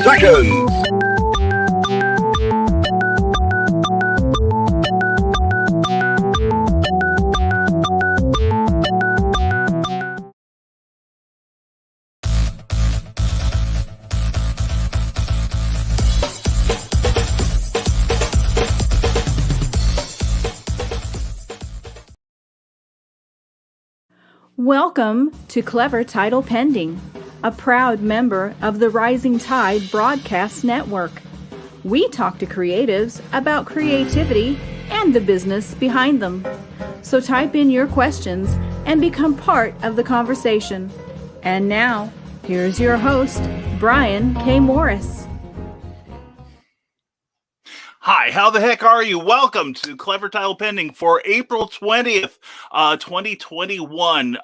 seconds. Welcome to Clever Title Pending, a proud member of the Rising Tide Broadcast Network. We talk to creatives about creativity and the business behind them. So type in your questions and become part of the conversation. And now, here's your host, Brian K. Morris. Hi, how the heck are you? Welcome to Clever Title Pending for April 20th, 2021.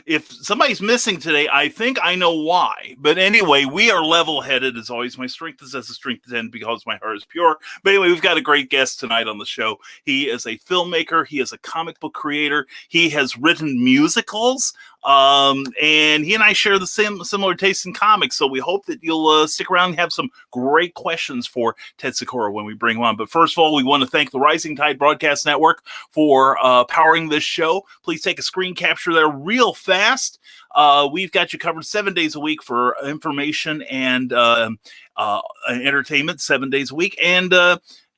If somebody's missing today, I think I know why. But anyway, we are level-headed as always. My strength is as a strength of 10 because my heart is pure. But anyway, we've got a great guest tonight on the show. He is a filmmaker. He is a comic book creator. He has written musicals. And he and I share the similar taste in comics. So we hope that you'll stick around and have some great questions for Ted Sikora when we bring him on. But first of all, we want to thank the Rising Tide Broadcast Network for powering this show. Please take a screen capture there real fast. We've got you covered 7 days a week for information and entertainment, 7 days a week. And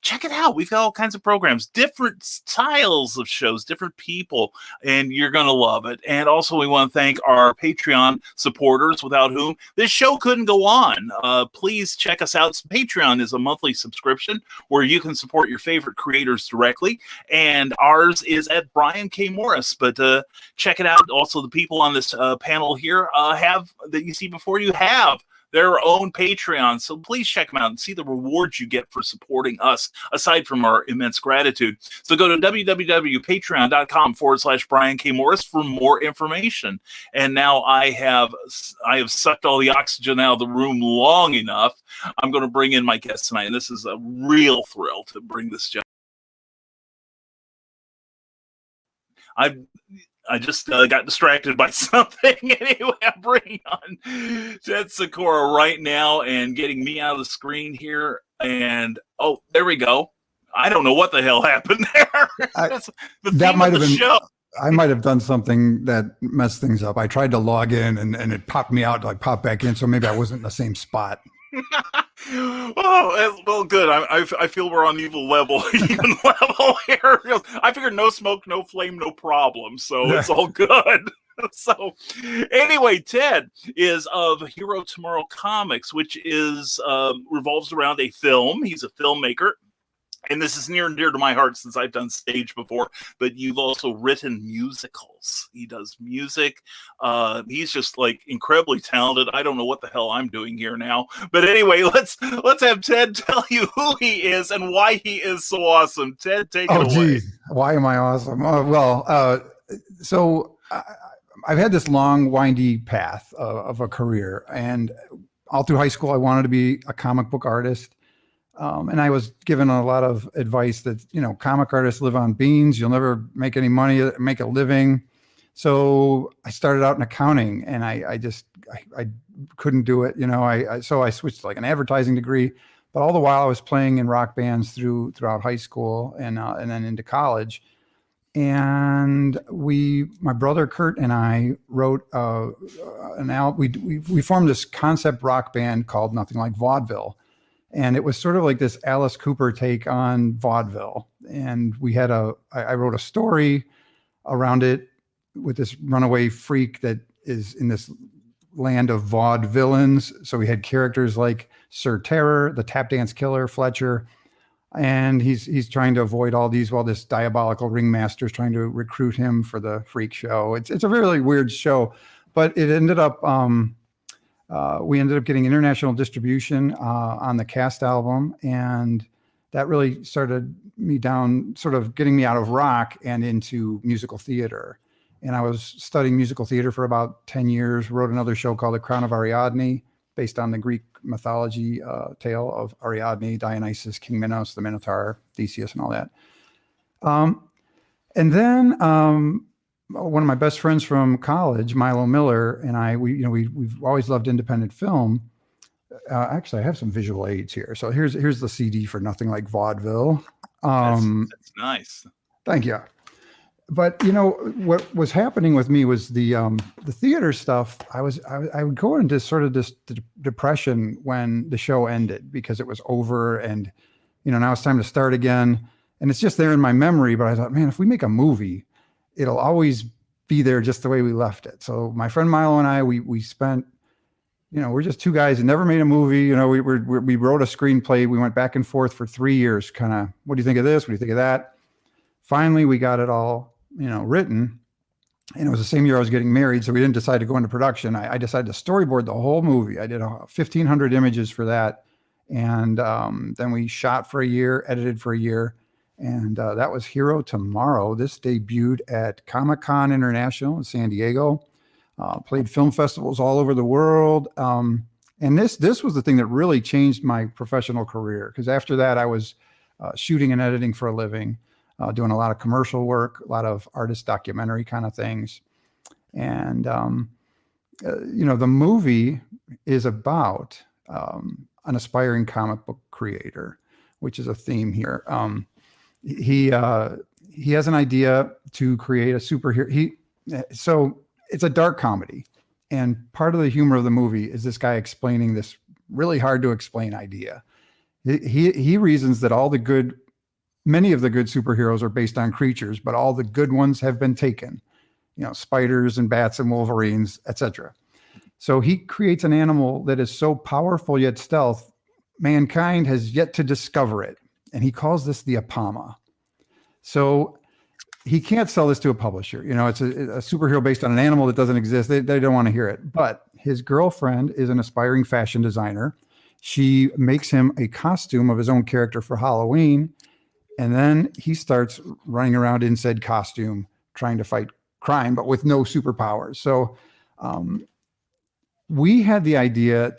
check it out. We've got all kinds of programs, different styles of shows, different people, and you're going to love it. And also, we want to thank our Patreon supporters, without whom this show couldn't go on. Please check us out. Patreon is a monthly subscription where you can support your favorite creators directly, and ours is at Brian K. Morris. But check it out. Also, the people on this panel here that you see before you have their own Patreon. So please check them out and see the rewards you get for supporting us, aside from our immense gratitude. So go to www.patreon.com/Brian K. Morris for more information. And now I have sucked all the oxygen out of the room long enough. I'm going to bring in my guest tonight, and this is a real thrill to bring this gentleman. I just got distracted by something. Anyway, I'm bringing on Ted Sikora right now and getting me out of the screen here. And, oh, there we go. I don't know what the hell happened there. That's the that might have been show. I might have done something that messed things up. I tried to log in and it popped me out, like pop back in. So maybe I wasn't in the same spot. Oh, well, good. I feel we're on even level here. I figured no smoke, no flame, no problem. So it's all good. So anyway, Ted is of Hero Tomorrow Comics, which is revolves around a film. He's a filmmaker. And this is near and dear to my heart since I've done stage before, but you've also written musicals. He does music. He's just like incredibly talented. I don't know what the hell I'm doing here now. But anyway, let's have Ted tell you who he is and why he is so awesome. Ted, take it away. Geez. Why am I awesome? So I've had this long, windy path of a career. And all through high school, I wanted to be a comic book artist. And I was given a lot of advice that, comic artists live on beans. You'll never make any money, make a living. So I started out in accounting and I couldn't do it. So I switched to like an advertising degree, but all the while I was playing in rock bands throughout high school and then into college. And my brother Kurt and I wrote we formed this concept rock band called Nothing Like Vaudeville. And it was sort of like this Alice Cooper take on vaudeville. And I wrote a story around it with this runaway freak that is in this land of vaudevillains. So we had characters like Sir Terror, the tap dance killer, Fletcher. And he's trying to avoid all these while this diabolical ringmaster is trying to recruit him for the freak show. It's a really weird show, but it ended up, we ended up getting international distribution on the Cast album, and that really started me down, sort of getting me out of rock and into musical theater. And I was studying musical theater for about 10 years, wrote another show called The Crown of Ariadne, based on the Greek mythology tale of Ariadne, Dionysus, King Minos, the Minotaur, Theseus, and all that. And then one of my best friends from college, Milo Miller, and we've always loved independent film. Actually, I have some visual aids here. So here's the CD for Nothing Like Vaudeville. That's nice. Thank you. But what was happening with me was the theater stuff. I would go into sort of this depression when the show ended because it was over, and now it's time to start again. And it's just there in my memory. But I thought, man, if we make a movie, it'll always be there just the way we left it. So my friend Milo and I, we spent, we're just two guys who never made a movie. We wrote a screenplay. We went back and forth for 3 years. Kind of, what do you think of this? What do you think of that? Finally, we got it all, written. And it was the same year I was getting married. So we didn't decide to go into production. I decided to storyboard the whole movie. I did 1,500 images for that. And then we shot for a year, edited for a year. And that was Hero Tomorrow. This debuted at Comic-Con International in San Diego, played film festivals all over the world. And this was the thing that really changed my professional career, because after that, I was shooting and editing for a living, doing a lot of commercial work, a lot of artist documentary kind of things. And, the movie is about an aspiring comic book creator, which is a theme here. He has an idea to create a superhero. So it's a dark comedy, and part of the humor of the movie is this guy explaining this really hard to explain idea. He reasons that many of the good superheroes are based on creatures, but all the good ones have been taken, spiders and bats and wolverines, etc. So he creates an animal that is so powerful yet stealth, mankind has yet to discover it. And he calls this the Apama. So he can't sell this to a publisher. It's a superhero based on an animal that doesn't exist. They don't want to hear it. But his girlfriend is an aspiring fashion designer. She makes him a costume of his own character for Halloween. And then he starts running around in said costume, trying to fight crime, but with no superpowers. So we had the idea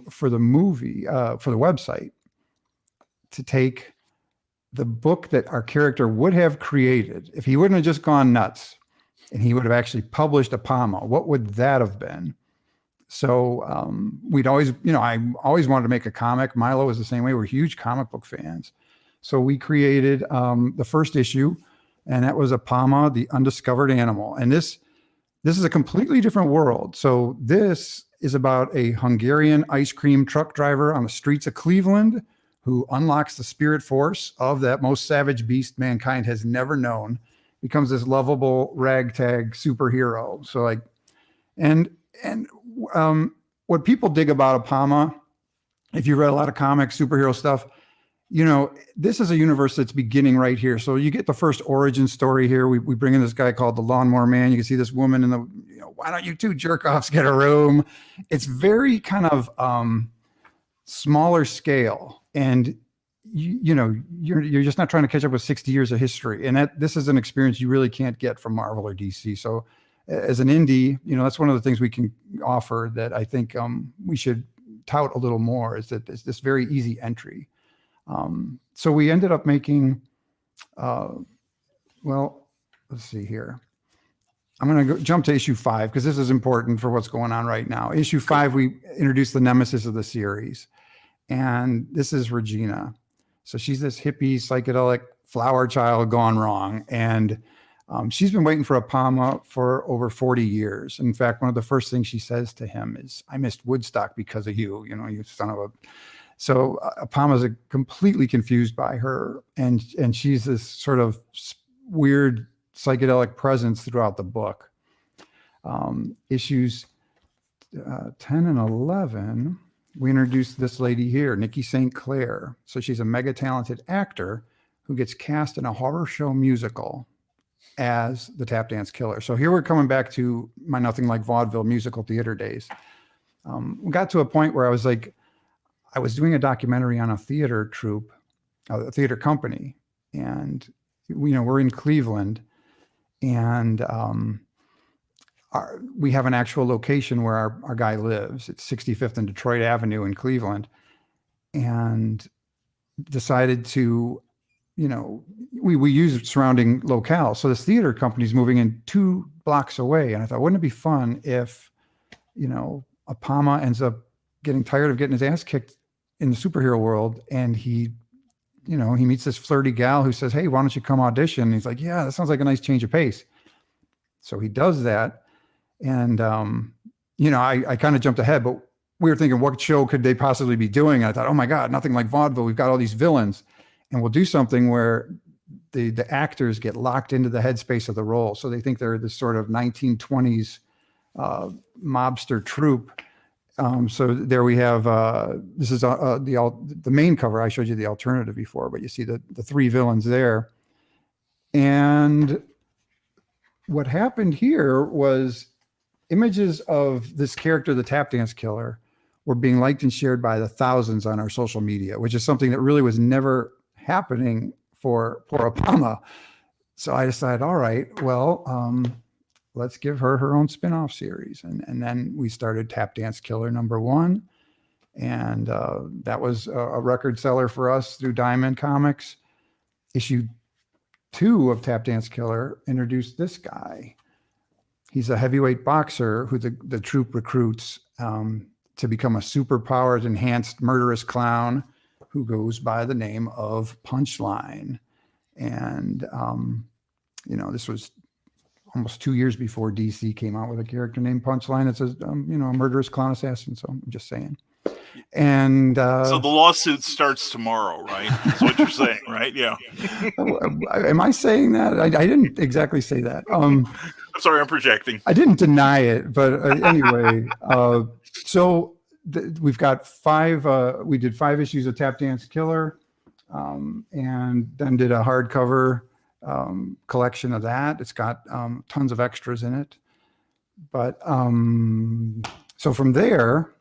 for the movie, for the website, to take the book that our character would have created if he wouldn't have just gone nuts and he would have actually published Apama. What would that have been? So we'd always, I always wanted to make a comic. Milo was the same way. We're huge comic book fans. So we created the first issue, and that was Apama, the Undiscovered Animal. And this is a completely different world. So this is about a Hungarian ice cream truck driver on the streets of Cleveland who unlocks the spirit force of that most savage beast mankind has never known, becomes this lovable ragtag superhero. So what people dig about Apama, if you read a lot of comics, superhero stuff, this is a universe that's beginning right here. So you get the first origin story here. We bring in this guy called the Lawnmower Man. You can see this woman in the, why don't you two jerk offs get a room? It's very kind of smaller scale. And you're just not trying to catch up with 60 years of history. And this is an experience you really can't get from Marvel or DC. So as an indie, that's one of the things we can offer that I think we should tout a little more, is that it's this very easy entry. So we ended up making, let's see here. I'm going to jump to issue 5 because this is important for what's going on right now. Issue 5, we introduced the nemesis of the series. And this is Regina. So she's this hippie, psychedelic flower child gone wrong. And she's been waiting for Apama for over 40 years. In fact, one of the first things she says to him is, "I missed Woodstock because of you, you son of a..." So Apama's completely confused by her. And she's this sort of weird psychedelic presence throughout the book. Issues 10 and 11... we introduced this lady here, Nikki St. Clair. So she's a mega talented actor who gets cast in a horror show musical as the tap dance killer. So here we're coming back to my Nothing Like Vaudeville musical theater days. We got to a point where I was doing a documentary on a theater troupe, a theater company. And, we're in Cleveland, and we have an actual location where our guy lives. It's 65th and Detroit Avenue in Cleveland, and decided to, we use surrounding locales. So this theater company is moving in 2 blocks away. And I thought, wouldn't it be fun if, Apama ends up getting tired of getting his ass kicked in the superhero world. And he meets this flirty gal who says, hey, why don't you come audition? And he's like, yeah, that sounds like a nice change of pace. So he does that. And, I kind of jumped ahead, but we were thinking, what show could they possibly be doing? And I thought, oh my God, nothing like vaudeville. We've got all these villains, and we'll do something where the actors get locked into the headspace of the role. So they think they're this sort of 1920s mobster troupe. So there we have, this is the main cover. I showed you the alternative before, but you see the three villains there. And what happened here was images of this character, the tap dance killer, were being liked and shared by the thousands on our social media, which is something that really was never happening for Apama. So I decided, all right, well, let's give her own spin-off series. And then we started Tap Dance Killer #1. And that was a record seller for us through Diamond Comics. Issue 2 of Tap Dance Killer introduced this guy. He's a heavyweight boxer who the troupe recruits to become a superpowered, enhanced, murderous clown who goes by the name of Punchline. And, this was almost 2 years before DC came out with a character named Punchline. It's a murderous clown assassin. So I'm just saying. And so the lawsuit starts tomorrow, right? That's what you're saying, right? Yeah. Am I saying that? I didn't exactly say that. I'm sorry, I'm projecting. I didn't deny it, but anyway. So we've got 5. We did 5 issues of Tap Dance Killer, and then did a hardcover collection of that. It's got tons of extras in it. But so from there,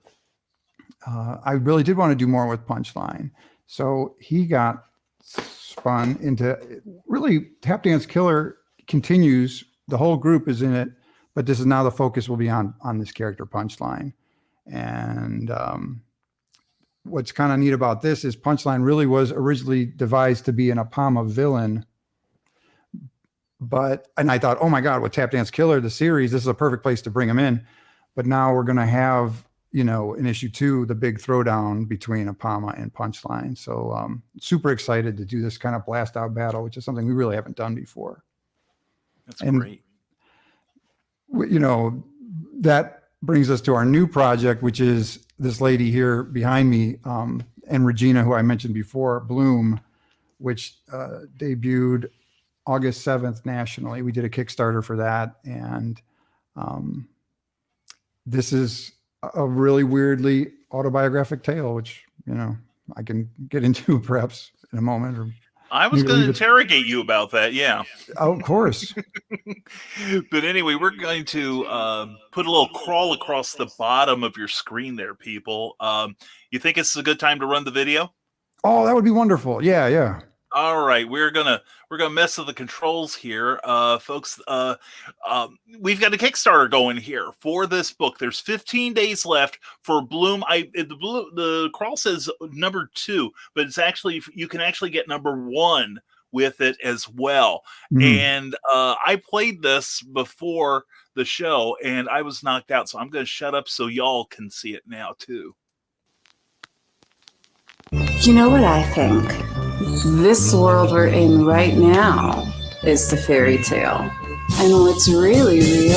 I really did want to do more with Punchline. So he got spun into really Tap Dance Killer continues. The whole group is in it, but this is now the focus will be on this character Punchline. And what's kind of neat about this is Punchline really was originally devised to be an Apama villain. And I thought, oh my God, with Tap Dance Killer, the series, this is a perfect place to bring him in. But now we're going to have, in issue 2, the big throwdown between Apama and Punchline. So super excited to do this kind of blast out battle, which is something we really haven't done before. That's great. That brings us to our new project, which is this lady here behind me, and Regina, who I mentioned before, Bloom, which debuted August 7th nationally. We did a Kickstarter for that. And this is a really weirdly autobiographic tale, which, I can get into perhaps in a moment. Or I was going to interrogate you about that. Yeah. Oh, of course. But anyway, we're going to put a little crawl across the bottom of your screen there, people. You think it's a good time to run the video? Oh, that would be wonderful. Yeah. All right, we're gonna mess with the controls here, folks. We've got a Kickstarter going here for this book. There's 15 days left for Bloom. The crawl says #2, but it's actually you can actually get #1 with it as well. And I played this before the show, and I was knocked out. So I'm going to shut up so y'all can see it now too. You know what I think? This world we're in right now is the fairy tale. And what's really real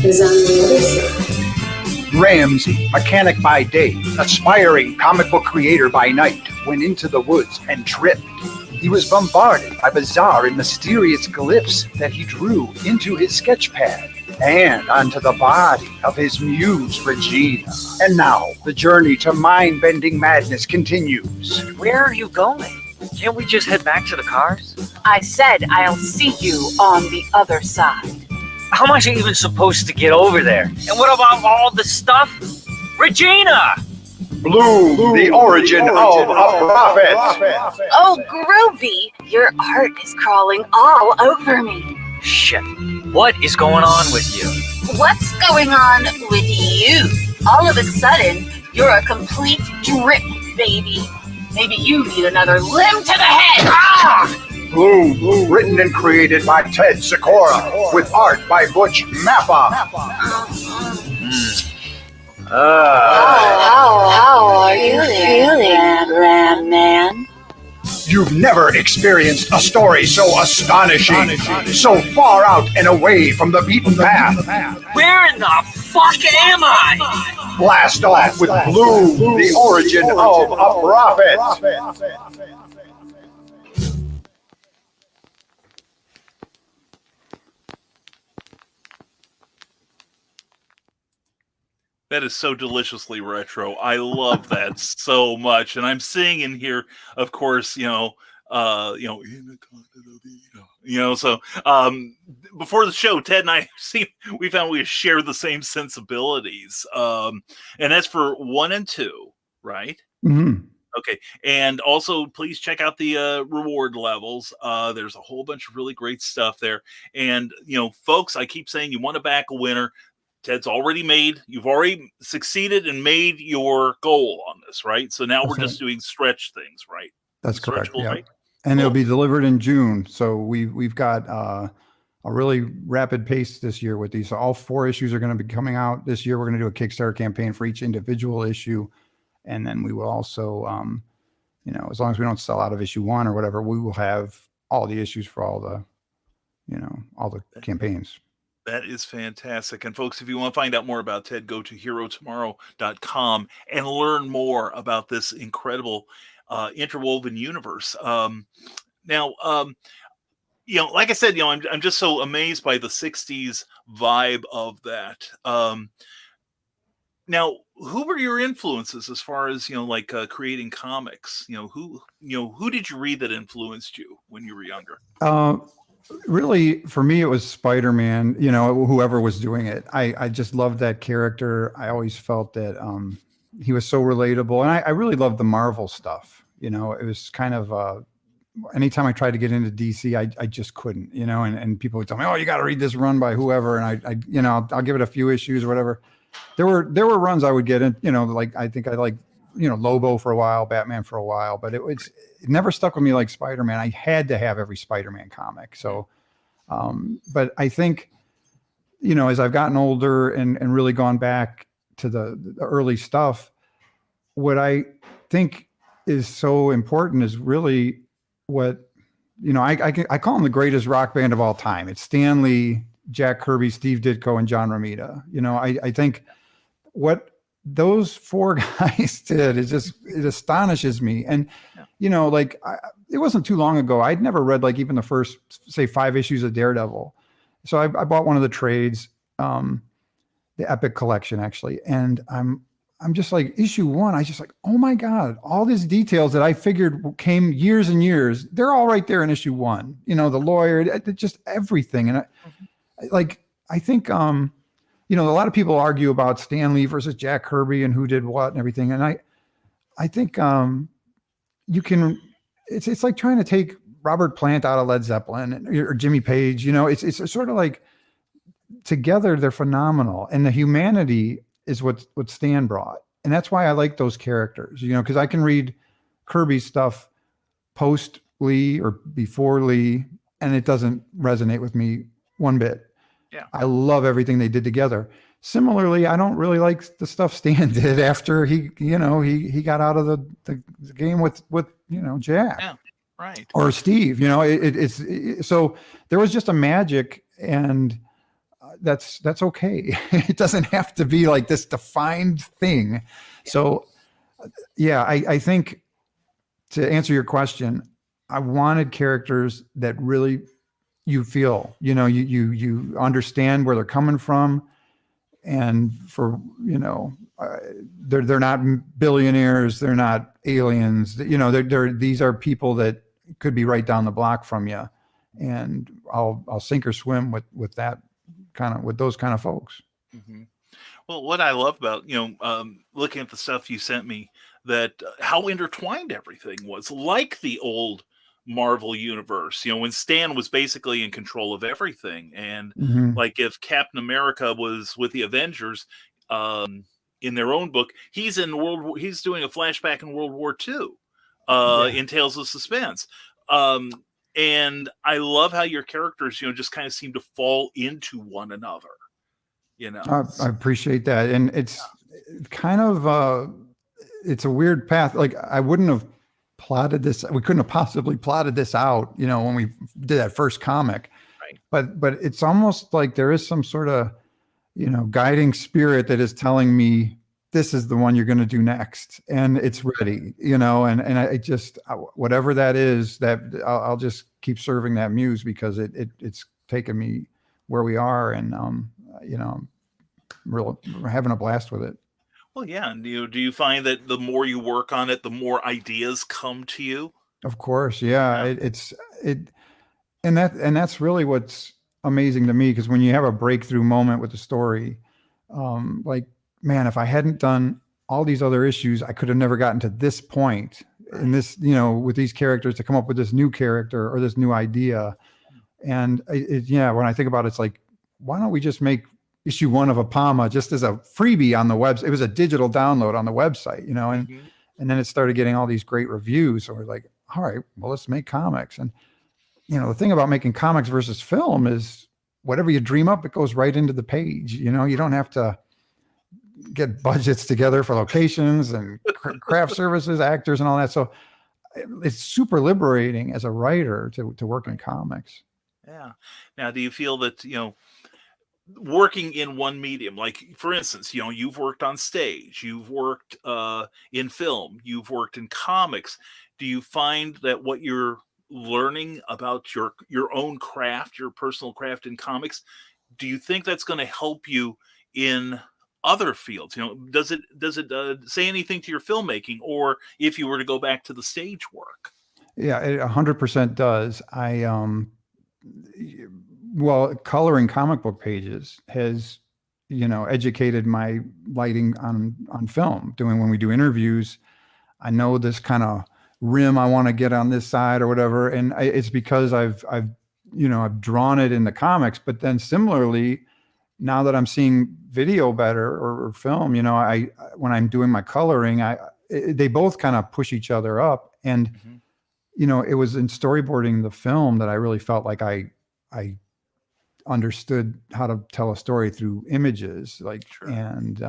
is on the other side. Ramsey, mechanic by day, aspiring comic book creator by night, went into the woods and tripped. He was bombarded by bizarre and mysterious glyphs that he drew into his sketch pad and onto the body of his muse, Regina. And now, the journey to mind-bending madness continues. Where are you going? Can't we just head back to the cars? I said I'll see you on the other side. How am I even supposed to get over there? And what about all the stuff? Regina! Bloom, the origin of a prophet. Oh, groovy! Your art is crawling all over me. Shit. What is going on with you? What's going on with you? All of a sudden, you're a complete drip, baby. Maybe you need another limb to the head. Ah! Bloom, written and created by Ted Sikora, with art by Butch Mappa. How are you feeling, Ram Man? You've never experienced a story so astonishing, so far out and away from the beaten path. Where in the fuck am I? Blast off with Bloom, the origin of a prophet. That is so deliciously retro. I love that so much. And I'm seeing in here, of course, in the continent of the, so before the show, Ted and I we found we share the same sensibilities. And that's for 1 and 2, right? Mm-hmm. Okay. And also please check out the reward levels. There's a whole bunch of really great stuff there. And, folks, I keep saying you want to back a winner. Ted's you've already succeeded and made your goal on this, right? So now we're just doing stretch things, right? That's correct. Goal, yeah. Right? And it'll be delivered in June. So we've got a really rapid pace this year with these. So all 4 issues are going to be coming out this year. We're going to do a Kickstarter campaign for each individual issue. And then we will also, as long as we don't sell out of issue 1 or whatever, we will have all the issues for all the campaigns. That is fantastic. And folks, if you want to find out more about Ted, go to herotomorrow.com and learn more about this incredible interwoven universe. Now, like I said, I'm just so amazed by the 60s vibe of that. Now, who were your influences as far as, creating comics? Who did you read that influenced you when you were younger? Really, for me, it was Spider-Man, whoever was doing it. I just loved that character. I always felt that he was so relatable. And I really loved the Marvel stuff. It was kind of, anytime I tried to get into DC, I just couldn't, and people would tell me, oh, you got to read this run by whoever. And I'll give it a few issues or whatever. There were runs I would get in, like, I think I liked, Lobo for a while, Batman for a while, but it never stuck with me like Spider-Man. I had to have every Spider-Man comic. So, but I think, as I've gotten older and really gone back to the early stuff, what I think is so important is really what, I call them the greatest rock band of all time. It's Stan Lee, Jack Kirby, Steve Ditko, and John Romita. I think what those 4 guys did, it astonishes me. And, it wasn't too long ago. I'd never read like even the first, say, 5 issues of Daredevil. So I bought one of the trades, the Epic collection actually. And I'm just like, issue 1, I just like, oh my God, all these details that I figured came years and years, they're all right there in issue 1, the lawyer, just everything. And I think, a lot of people argue about Stan Lee versus Jack Kirby and who did what and everything. And I think it's like trying to take Robert Plant out of Led Zeppelin or Jimmy Page. It's sort of like together they're phenomenal. And the humanity is what Stan brought. And that's why I like those characters, because I can read Kirby's stuff post Lee or before Lee, and it doesn't resonate with me one bit. Yeah. I love everything they did together. Similarly, I don't really like the stuff Stan did after he got out of the game with Jack. Yeah, right. Or Steve. So there was just a magic, and that's okay. It doesn't have to be like this defined thing. Yeah. So yeah, I think to answer your question, I wanted characters that really you feel, you understand where they're coming from. And for, they're not billionaires. They're not aliens. These are people that could be right down the block from you. And I'll sink or swim with those kind of folks. Mm-hmm. Well, what I love about, looking at the stuff you sent me, that how intertwined everything was, like the old Marvel universe, when Stan was basically in control of everything. And like if Captain America was with the Avengers, in their own book, he's doing a flashback in World War II, in Tales of Suspense. And I love how your characters, just kind of seem to fall into one another. I appreciate that. And it's, kind of, it's a weird path. Like I wouldn't have plotted this. We couldn't have possibly plotted this out, when we did that first comic. Right. But it's almost like there is some sort of, guiding spirit that is telling me this is the one you're going to do next, and it's ready, and I just, whatever that is, that I'll just keep serving that muse, because it's taken me where we are, and we're having a blast with it. Well, yeah. And do you find that the more you work on it, the more ideas come to you? Of course, yeah. And that's really what's amazing to me, because when you have a breakthrough moment with the story, like, man, if I hadn't done all these other issues, I could have never gotten to this point in this, with these characters, to come up with this new character or this new idea. And when I think about it, it's like, why don't we just make issue 1 of Apama just as a freebie on the website? It was a digital download on the website, and then it started getting all these great reviews. So we're like, all right, well, let's make comics. And, the thing about making comics versus film is whatever you dream up, it goes right into the page. You don't have to get budgets together for locations and craft services, actors, and all that. So it's super liberating as a writer to work in comics. Yeah. Now, do you feel that, working in one medium, like for instance, you've worked on stage, you've worked in film, you've worked in comics. Do you find that what you're learning about your own craft, your personal craft in comics, do you think that's going to help you in other fields? Does it say anything to your filmmaking, or if you were to go back to the stage work? Yeah, it 100% does. Well, coloring comic book pages has, educated my lighting on film. When we do interviews, I know this kind of rim I want to get on this side or whatever, and it's because I've drawn it in the comics. But then similarly, now that I'm seeing video better or film, when I'm doing my coloring, they both kind of push each other up. And it was in storyboarding the film that I really felt like I understood how to tell a story through images, like, sure. And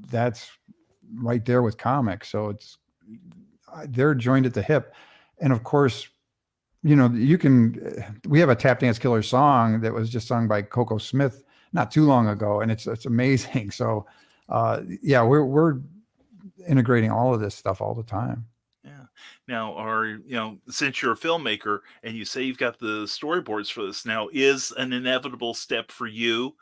that's right there with comics. So they're joined at the hip. And of course, we have a Tap Dance Killer song that was just sung by Coco Smith not too long ago, and it's amazing. So we're integrating all of this stuff all the time. Yeah. Now, since you're a filmmaker and you say you've got the storyboards for this, now is an inevitable step for you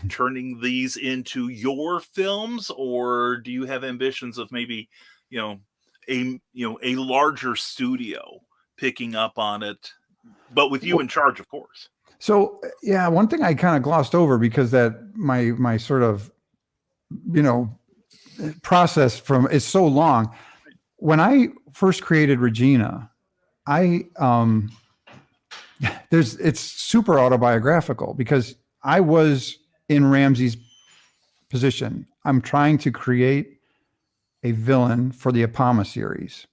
turning these into your films, or do you have ambitions of maybe, a larger studio picking up on it, but with you in charge, of course? So, yeah, one thing I kind of glossed over, because that my sort of, process is so long. When I first created Regina, it's super autobiographical, because I was in Ramsey's position. I'm trying to create a villain for the Apama series.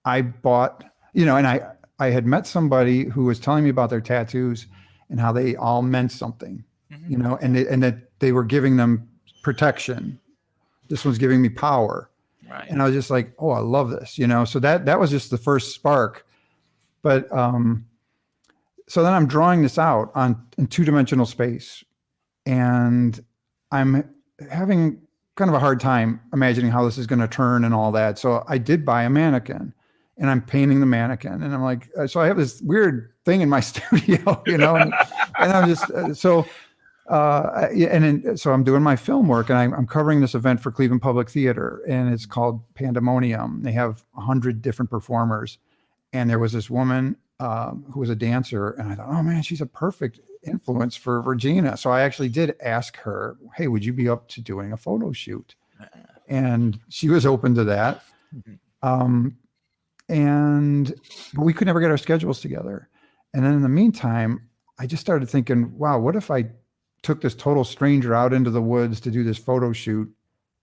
I bought, and I had met somebody who was telling me about their tattoos and how they all meant something, and that they were giving them protection. This one's giving me power. Right. And I was just like, oh, I love this, so that was just the first spark. But so then I'm drawing this out in 2-dimensional space, and I'm having kind of a hard time imagining how this is going to turn and all that. So I did buy a mannequin, and I'm painting the mannequin, and I'm like, so I have this weird thing in my studio, and I'm just so I'm doing my film work, and I'm covering this event for Cleveland Public Theater, and it's called Pandemonium. They have 100 different performers, and there was this woman who was a dancer, and I thought, oh man, she's a perfect influence for Regina. So I actually did ask her, hey, would you be up to doing a photo shoot? And she was open to that. But we could never get our schedules together. And then in the meantime, I just started thinking, wow, what if I took this total stranger out into the woods to do this photo shoot,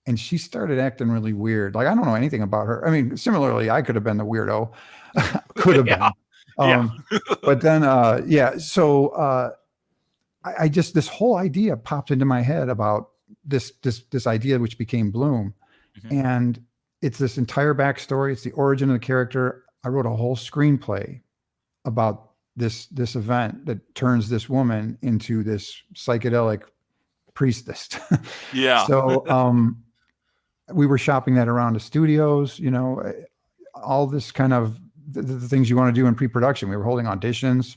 and she started acting really weird. Like, I don't know anything about her. I mean, similarly, I could have been the weirdo. Could have been. But then, so I just, this whole idea popped into my head about this idea, which became Bloom. And it's this entire backstory. It's the origin of the character. I wrote a whole screenplay about this event that turns this woman into this psychedelic priestess. Yeah. So we were shopping that around to studios, you know, all this kind of the things you want to do in pre-production. We were holding auditions.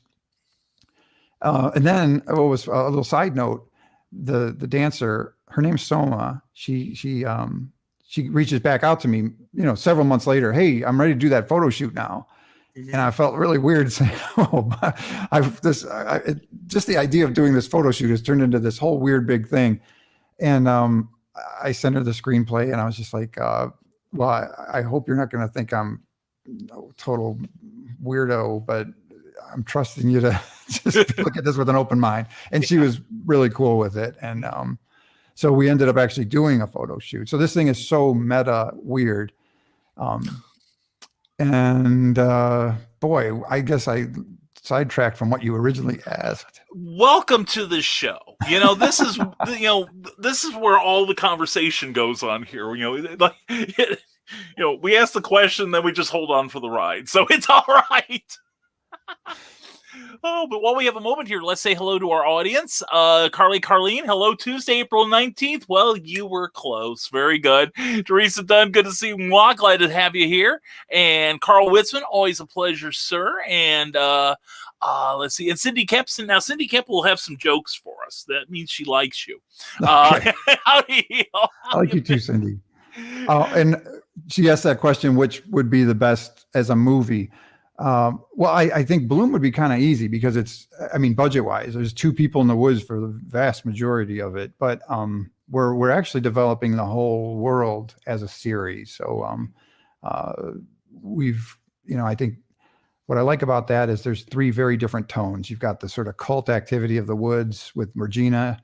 And then what was a little side note, the dancer, her name's Soma. She reaches back out to me, you know, several months later. Hey, I'm ready to do that photo shoot now. And I felt really weird saying, just the idea of doing this photo shoot has turned into this whole weird big thing. And I sent her the screenplay, and I was just like, well, I hope you're not going to think I'm a total weirdo, but I'm trusting you to just look at this with an open mind. And she was really cool with it. And so we ended up actually doing a photo shoot. So this thing is so meta weird. Boy, I guess I sidetracked from what you originally asked. Welcome to the show. You know, this is where all the conversation goes on here. You know, like, we ask the question, then we just hold on for the ride. So it's all right. Oh, but while we have a moment here, let's say hello to our audience. Carleen, hello, Tuesday, April 19th. Well, you were close. Very good. Teresa Dunn, good to see you. Mwah, glad to have you here. And Carl Witzman, always a pleasure, sir. And let's see. And Cindy Kepson. Now, Cindy Kep will have some jokes for us. That means she likes you. Okay. I like you too, Cindy. And she asked that question, which would be the best as a movie? Well, I think Bloom would be kind of easy because budget wise, there's two people in the woods for the vast majority of it, but we're actually developing the whole world as a series. So I think what I like about that is there's three very different tones. You've got the sort of cult activity of the woods with Regina.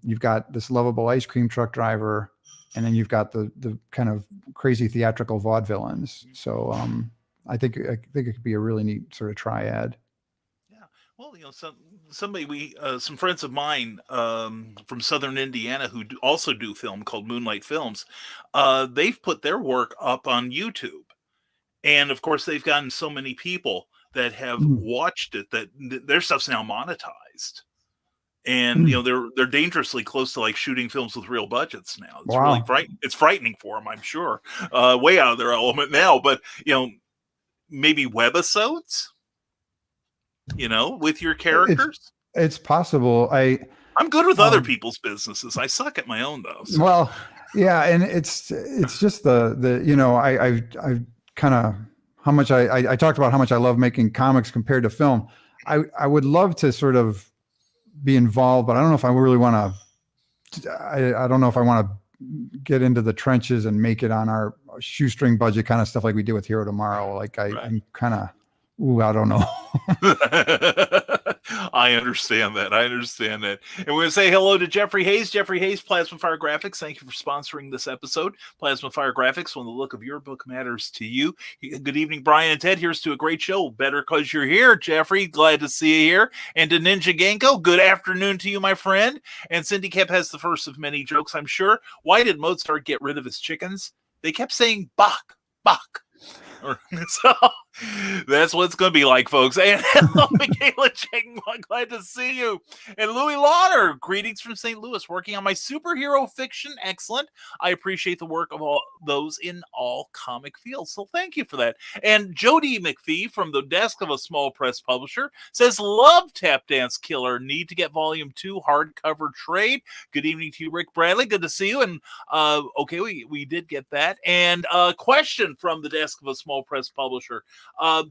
You've got this lovable ice cream truck driver, and then you've got the kind of crazy theatrical vaudevillains. So I think it could be a really neat sort of triad. Yeah. Well, some friends of mine from Southern Indiana who also do film called Moonlight Films, they've put their work up on YouTube. And of course, they've gotten so many people that have watched it that their stuff's now monetized. And they're dangerously close to like shooting films with real budgets now. It's really frightening. It's frightening for them, I'm sure. Way out of their element now, but maybe webisodes, with your characters. It's possible. I'm good with other people's businesses. I suck at my own though. So. Well, yeah, and it's just I kind of how much I talked about how much I love making comics compared to film. I would love to sort of be involved, but I don't know if I really want to. I don't know if I want to get into the trenches and make it on our shoestring budget kind of stuff like we did with Hero Tomorrow. Like I'm kind of, I don't know. I understand that. And we're going to say hello to Jeffrey Hayes. Jeffrey Hayes, Plasma Fire Graphics. Thank you for sponsoring this episode. Plasma Fire Graphics, when the look of your book matters to you. Good evening, Brian and Ted. Here's to a great show. Better because you're here, Jeffrey. Glad to see you here. And to Ninja Genko, good afternoon to you, my friend. And Cindy Kep has the first of many jokes, I'm sure. Why did Mozart get rid of his chickens? They kept saying Bach, Bach. So that's what it's going to be like, folks. And hello, Michaela Chang. Glad to see you. And Louis Lauder, greetings from St. Louis, working on my superhero fiction. Excellent. I appreciate the work of all those in all comic fields. So thank you for that. And Jody McPhee from the desk of a small press publisher says, love Tap Dance Killer. Need to get volume 2 hardcover trade. Good evening to you, Rick Bradley. Good to see you. And okay, we did get that. And a question from the desk of a small press publisher.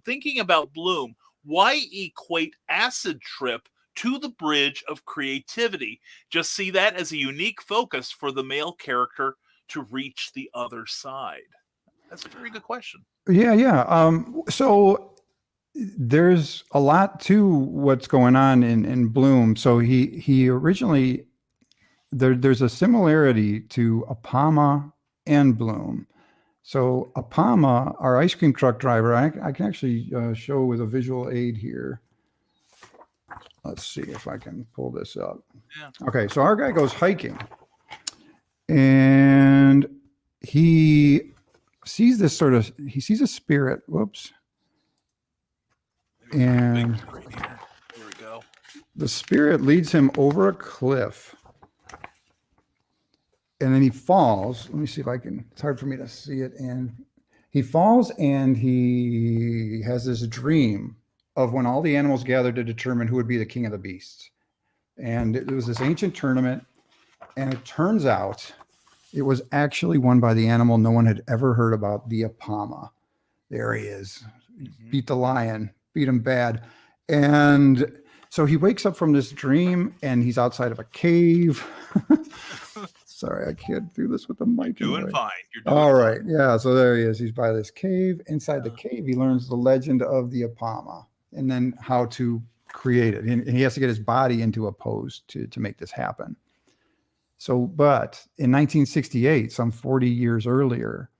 Thinking about Bloom, why equate acid trip to the bridge of creativity? Just see that as a unique focus for the male character to reach the other side. That's a very good question. Yeah. So there's a lot to what's going on in Bloom. So he originally, there's a similarity to Apama and Bloom. So Apama, our ice cream truck driver, I can actually show with a visual aid here. Let's see if I can pull this up. Okay, so our guy goes hiking, and he sees this he sees a spirit. Whoops. And There we go. the spirit leads him over a cliff. And then he falls. Let me see if I can, it's hard for me to see it. And he falls and he has this dream of when all the animals gathered to determine who would be the king of the beasts. And it was this ancient tournament. And it turns out it was actually won by the animal no one had ever heard about, the Apama. There he is. Beat the lion, beat him bad. And so he wakes up from this dream and he's outside of a cave. Sorry, I can't do this with the mic. You're doing fine. You're doing All fine. right. Yeah. So there he is. He's by this cave. Inside the cave, he learns the legend of the Apama and then how to create it. And he has to get his body into a pose to make this happen. So, but in 1968, some 40 years earlier,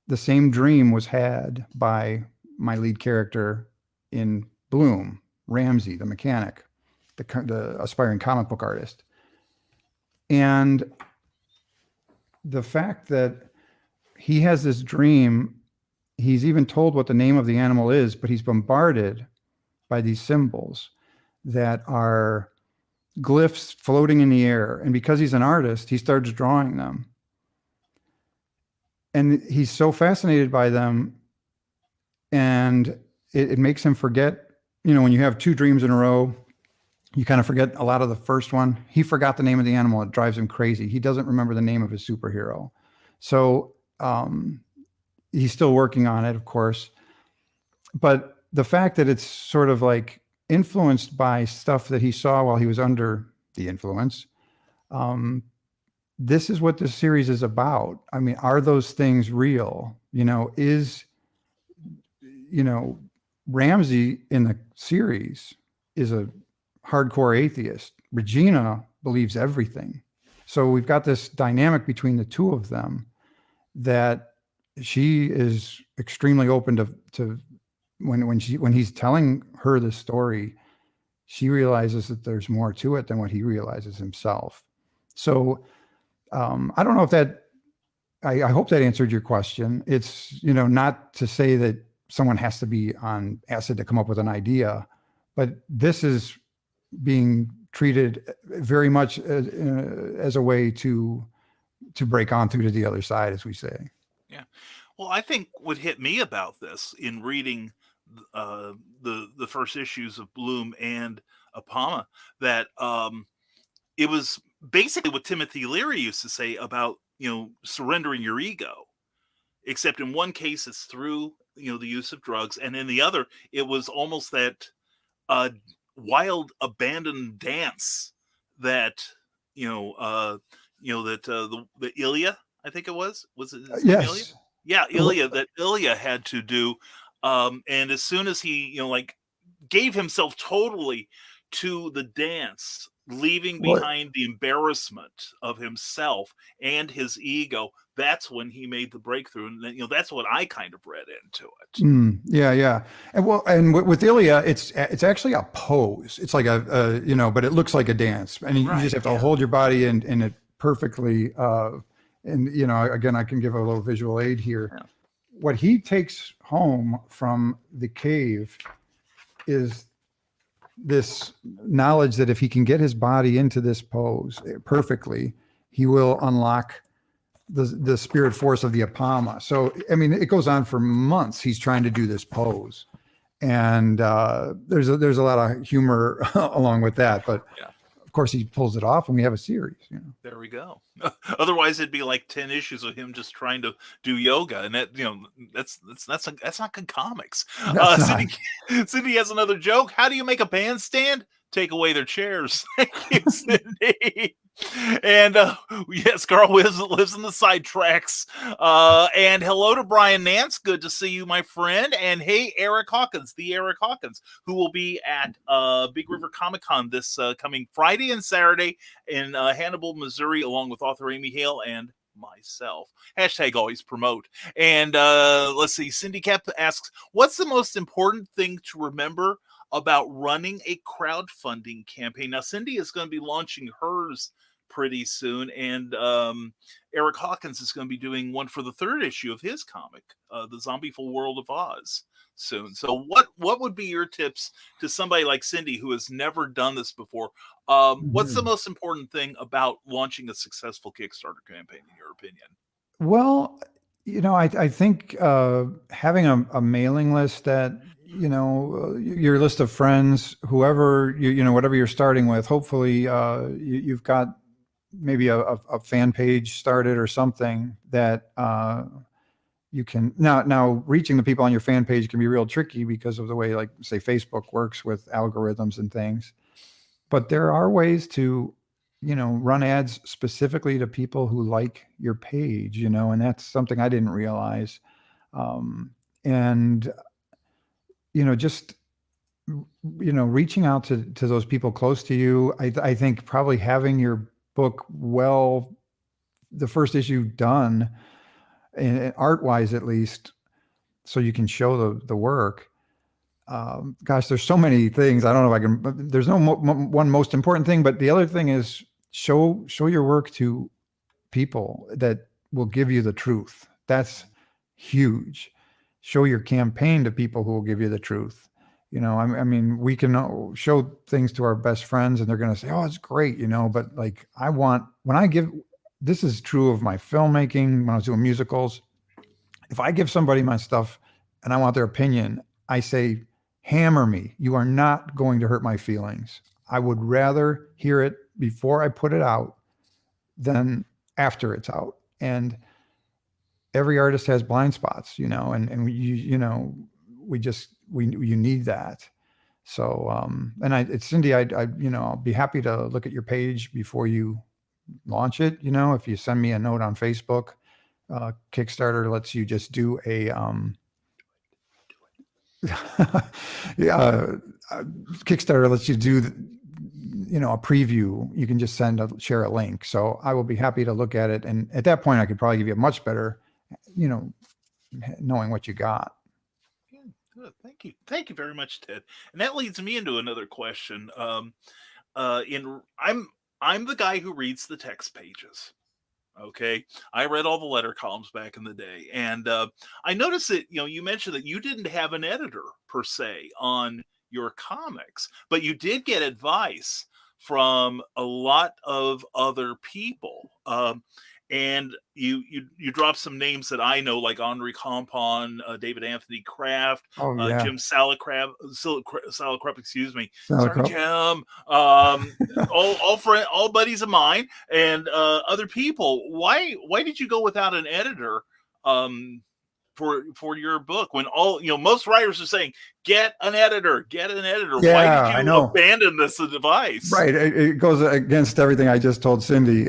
the same dream was had by my lead character in Bloom, Ramsey, the mechanic, the aspiring comic book artist. And the fact that he has this dream, he's even told what the name of the animal is, but he's bombarded by these symbols that are glyphs floating in the air. And because he's an artist, he starts drawing them. And he's so fascinated by them. And it makes him forget, when you have two dreams in a row, you kind of forget a lot of the first one. He forgot the name of the animal. It drives him crazy. He doesn't remember the name of his superhero. So he's still working on it, of course. But the fact that it's sort of like influenced by stuff that he saw while he was under the influence, this is what this series is about. I mean, are those things real? Ramsey in the series is a hardcore atheist. Regina believes everything. So we've got this dynamic between the two of them that she is extremely open to when he's telling her the story, she realizes that there's more to it than what he realizes himself. So I don't know if that, I hope that answered your question. It's, not to say that someone has to be on acid to come up with an idea, but this is being treated very much as a way to break on through to the other side, as we say. Yeah. Well, I think what hit me about this in reading the first issues of Bloom and Apama, that it was basically what Timothy Leary used to say about, surrendering your ego, except in one case it's through, the use of drugs. And in the other, it was almost that wild abandoned dance that, the Ilya, I think it was it Yes. Ilya? Yeah, Ilya, that Ilya had to do. And as soon as he, gave himself totally to the dance, leaving behind the embarrassment of himself and his ego, that's when he made the breakthrough. And then, that's what I kind of read into it. Yeah. And with Ilya, it's actually a pose. It's like but it looks like a dance. And you just have to hold your body in it perfectly. And, again, I can give a little visual aid here. Yeah. What he takes home from the cave is this knowledge that if he can get his body into this pose perfectly, he will unlock the spirit force of the Apama. So, I mean, it goes on for months. He's trying to do this pose, and there's a lot of humor along with that. But of course, he pulls it off, and we have a series. There we go. Otherwise, it'd be like 10 issues of him just trying to do yoga, and that that's not good comics. Cindy has another joke. How do you make a bandstand? Take away their chairs. Thank you, Cindy. And yes, Carl lives in the side tracks. And hello to Brian Nance. Good to see you, my friend. And hey, Eric Hawkins, who will be at Big River Comic Con this coming Friday and Saturday in Hannibal, Missouri, along with author Amy Hale and myself. Hashtag always promote. And let's see, Cindy Cap asks, what's the most important thing to remember about running a crowdfunding campaign. Now, Cindy is going to be launching hers pretty soon, and Eric Hawkins is going to be doing one for the third issue of his comic, The Zombieful World of Oz, soon. So what would be your tips to somebody like Cindy who has never done this before? What's the most important thing about launching a successful Kickstarter campaign, in your opinion? Well, I think having a mailing list that, your list of friends, whoever, whatever you're starting with, hopefully you've got maybe a fan page started or something that you can now reaching the people on your fan page can be real tricky because of the way, like, say, Facebook works with algorithms and things. But there are ways to, run ads specifically to people who like your page, and that's something I didn't realize. And, just, reaching out to those people close to you. I think probably having your book, the first issue done, and art-wise at least, so you can show the work. Gosh, there's so many things. I don't know if I can. There's no one most important thing, but the other thing is show your work to people that will give you the truth. That's huge. Show your campaign to people who will give you the truth. I mean, we can show things to our best friends, and they're going to say, "Oh, it's great," But like, this is true of my filmmaking when I was doing musicals. If I give somebody my stuff and I want their opinion, I say, hammer me. You are not going to hurt my feelings. I would rather hear it before I put it out than after it's out. And every artist has blind spots, and you need that. So, it's Cindy, I'll be happy to look at your page before you launch it. If you send me a note on Facebook, Kickstarter lets you just do a, Kickstarter lets you do, a preview. You can just share a link. So I will be happy to look at it. And at that point, I could probably give you a much better, knowing what you got. Good. Thank you very much, Ted. And that leads me into another question. I'm the guy who reads the text pages. Okay, I read all the letter columns back in the day, and I noticed that you mentioned that you didn't have an editor per se on your comics, but you did get advice from a lot of other people. And you dropped some names that I know, like Henri Compon, David Anthony Kraft, Jim Salacrap, excuse me. Sorry, Jim. All buddies of mine and other people. Why did you go without an editor for your book when most writers are saying get an editor? Yeah, why did you abandon this advice? Right, it goes against everything I just told Cindy.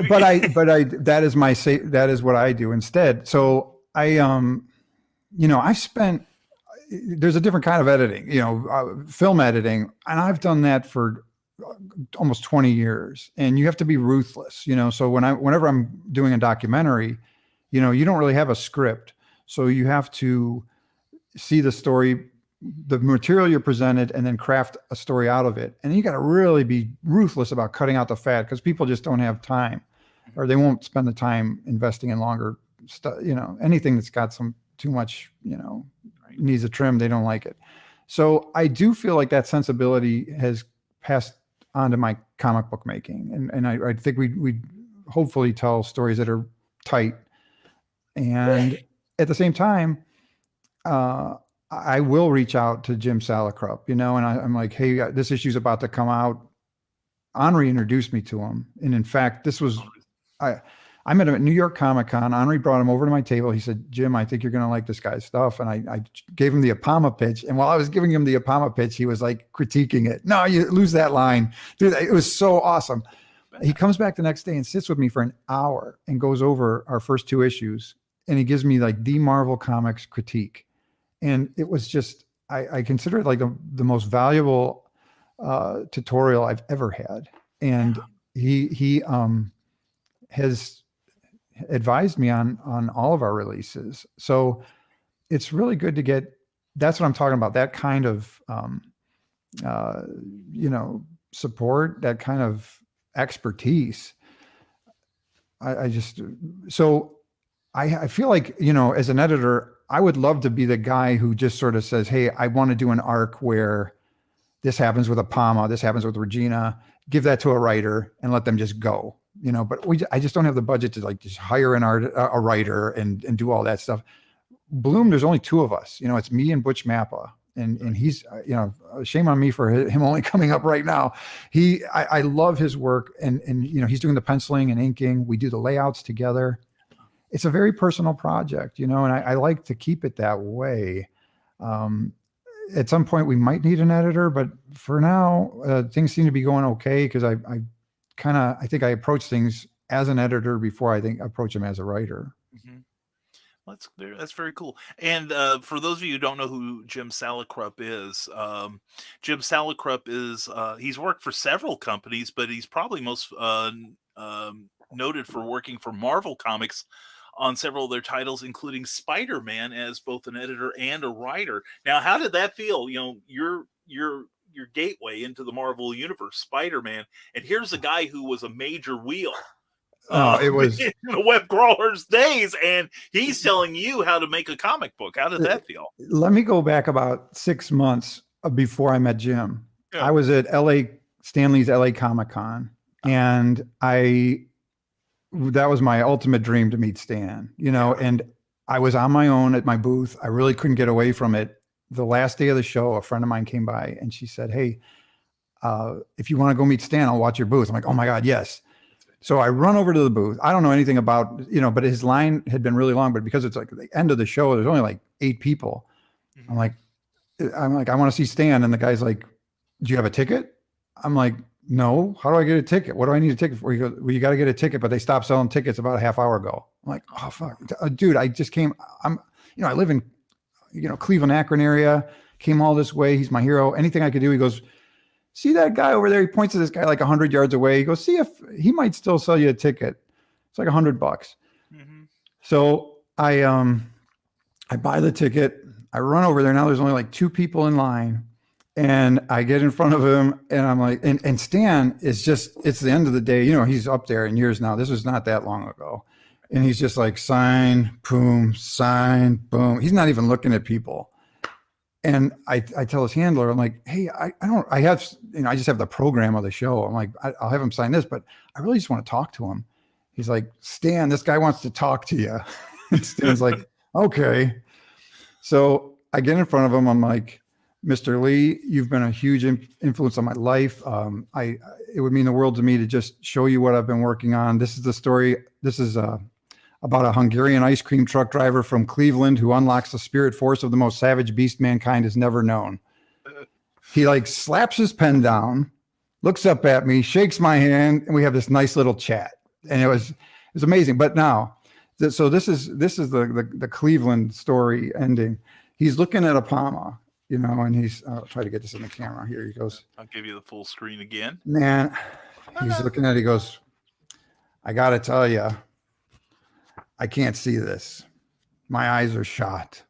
But that is what I do instead. So I spent, there's a different kind of editing, film editing, and I've done that for almost 20 years, and you have to be ruthless, so whenever I'm doing a documentary, you don't really have a script. So you have to see the story, the material you're presented, and then craft a story out of it. And you got to really be ruthless about cutting out the fat, because people just don't have time, or they won't spend the time investing in longer stuff. Anything that's got too much, needs a trim, they don't like it. So I do feel like that sensibility has passed on to my comic book making. And I think we hopefully tell stories that are tight. And at the same time, I will reach out to Jim Salacrap, and I'm like, hey, this issue's about to come out. Henri introduced me to him. And in fact, I met him at New York Comic Con. Henri brought him over to my table. He said, Jim, I think you're going to like this guy's stuff. And I gave him the Apama pitch. And while I was giving him the Apama pitch, he was like critiquing it. No, you lose that line. Dude, it was so awesome. He comes back the next day and sits with me for an hour and goes over our first two issues. And he gives me like the Marvel Comics critique. And it was just, I consider it like the most valuable tutorial I've ever had. And he has advised me on all of our releases. So it's really good to get that's what I'm talking about. That kind of, support, that kind of expertise. I feel like, as an editor, I would love to be the guy who just sort of says, hey, I want to do an arc where this happens with Apama, this happens with Regina, give that to a writer and let them just go, but I just don't have the budget to like just hire a writer and do all that stuff. Bloom, there's only two of us, it's me and Butch Mappa. And he's, shame on me for him only coming up right now. I love his work, and he's doing the penciling and inking. We do the layouts together. It's a very personal project, and I like to keep it that way. At some point we might need an editor, but for now, things seem to be going okay because I think I approach things as an editor before I approach them as a writer. Mm-hmm. That's very cool. And for those of you who don't know who Jim Salicrup is, Jim Salicrup is he's worked for several companies, but he's probably most noted for working for Marvel Comics on several of their titles, including Spider-Man, as both an editor and a writer. Now, how did that feel? Your gateway into the Marvel universe, Spider-Man, and here's a guy who was a major wheel. It was in the web crawler's days, and he's telling you how to make a comic book. How did that feel? Let me go back about 6 months before I met Jim. Yeah. I was at Stanley's LA Comic-Con, and that was my ultimate dream to meet Stan, and I was on my own at my booth. I really couldn't get away from it. The last day of the show, a friend of mine came by and she said, hey, if you want to go meet Stan, I'll watch your booth. I'm like, oh my God, yes. So I run over to the booth. I don't know anything about, but his line had been really long, but because it's like the end of the show, there's only like 8 people. Mm-hmm. I'm like, I want to see Stan. And the guy's like, do you have a ticket? I'm like, no, how do I get a ticket? What do I need a ticket for? He goes, well, you got to get a ticket, but they stopped selling tickets about a half hour ago. I'm like, oh fuck, dude, I just came. I live in, Cleveland, Akron area, came all this way. He's my hero. Anything I could do. He goes, see that guy over there? He points to this guy like 100 yards away. He goes, see if he might still sell you a ticket. It's like $100. Mm-hmm. So I buy the ticket. I run over there. Now there's only like 2 people in line. And I get in front of him and I'm like, and Stan is just, it's the end of the day. He's up there in years now. This was not that long ago. And he's just like, sign, boom, sign, boom. He's not even looking at people. And I tell his handler, I'm like, hey, I just have the program of the show. I'm like, I'll have him sign this, but I really just want to talk to him. He's like, Stan, this guy wants to talk to you. And Stan's like, okay. So I get in front of him. I'm like, Mr. Lee, you've been a huge influence on my life. It would mean the world to me to just show you what I've been working on. This is the story. This is about a Hungarian ice cream truck driver from Cleveland who unlocks the spirit force of the most savage beast mankind has never known. He like slaps his pen down, looks up at me, shakes my hand, and we have this nice little chat. And it was amazing. But now, so this is the Cleveland story ending. He's looking at Apama. And he's, I'll try to get this in the camera. Here he goes. I'll give you the full screen again. Man, he's looking at it. He goes, I got to tell you, I can't see this. My eyes are shot.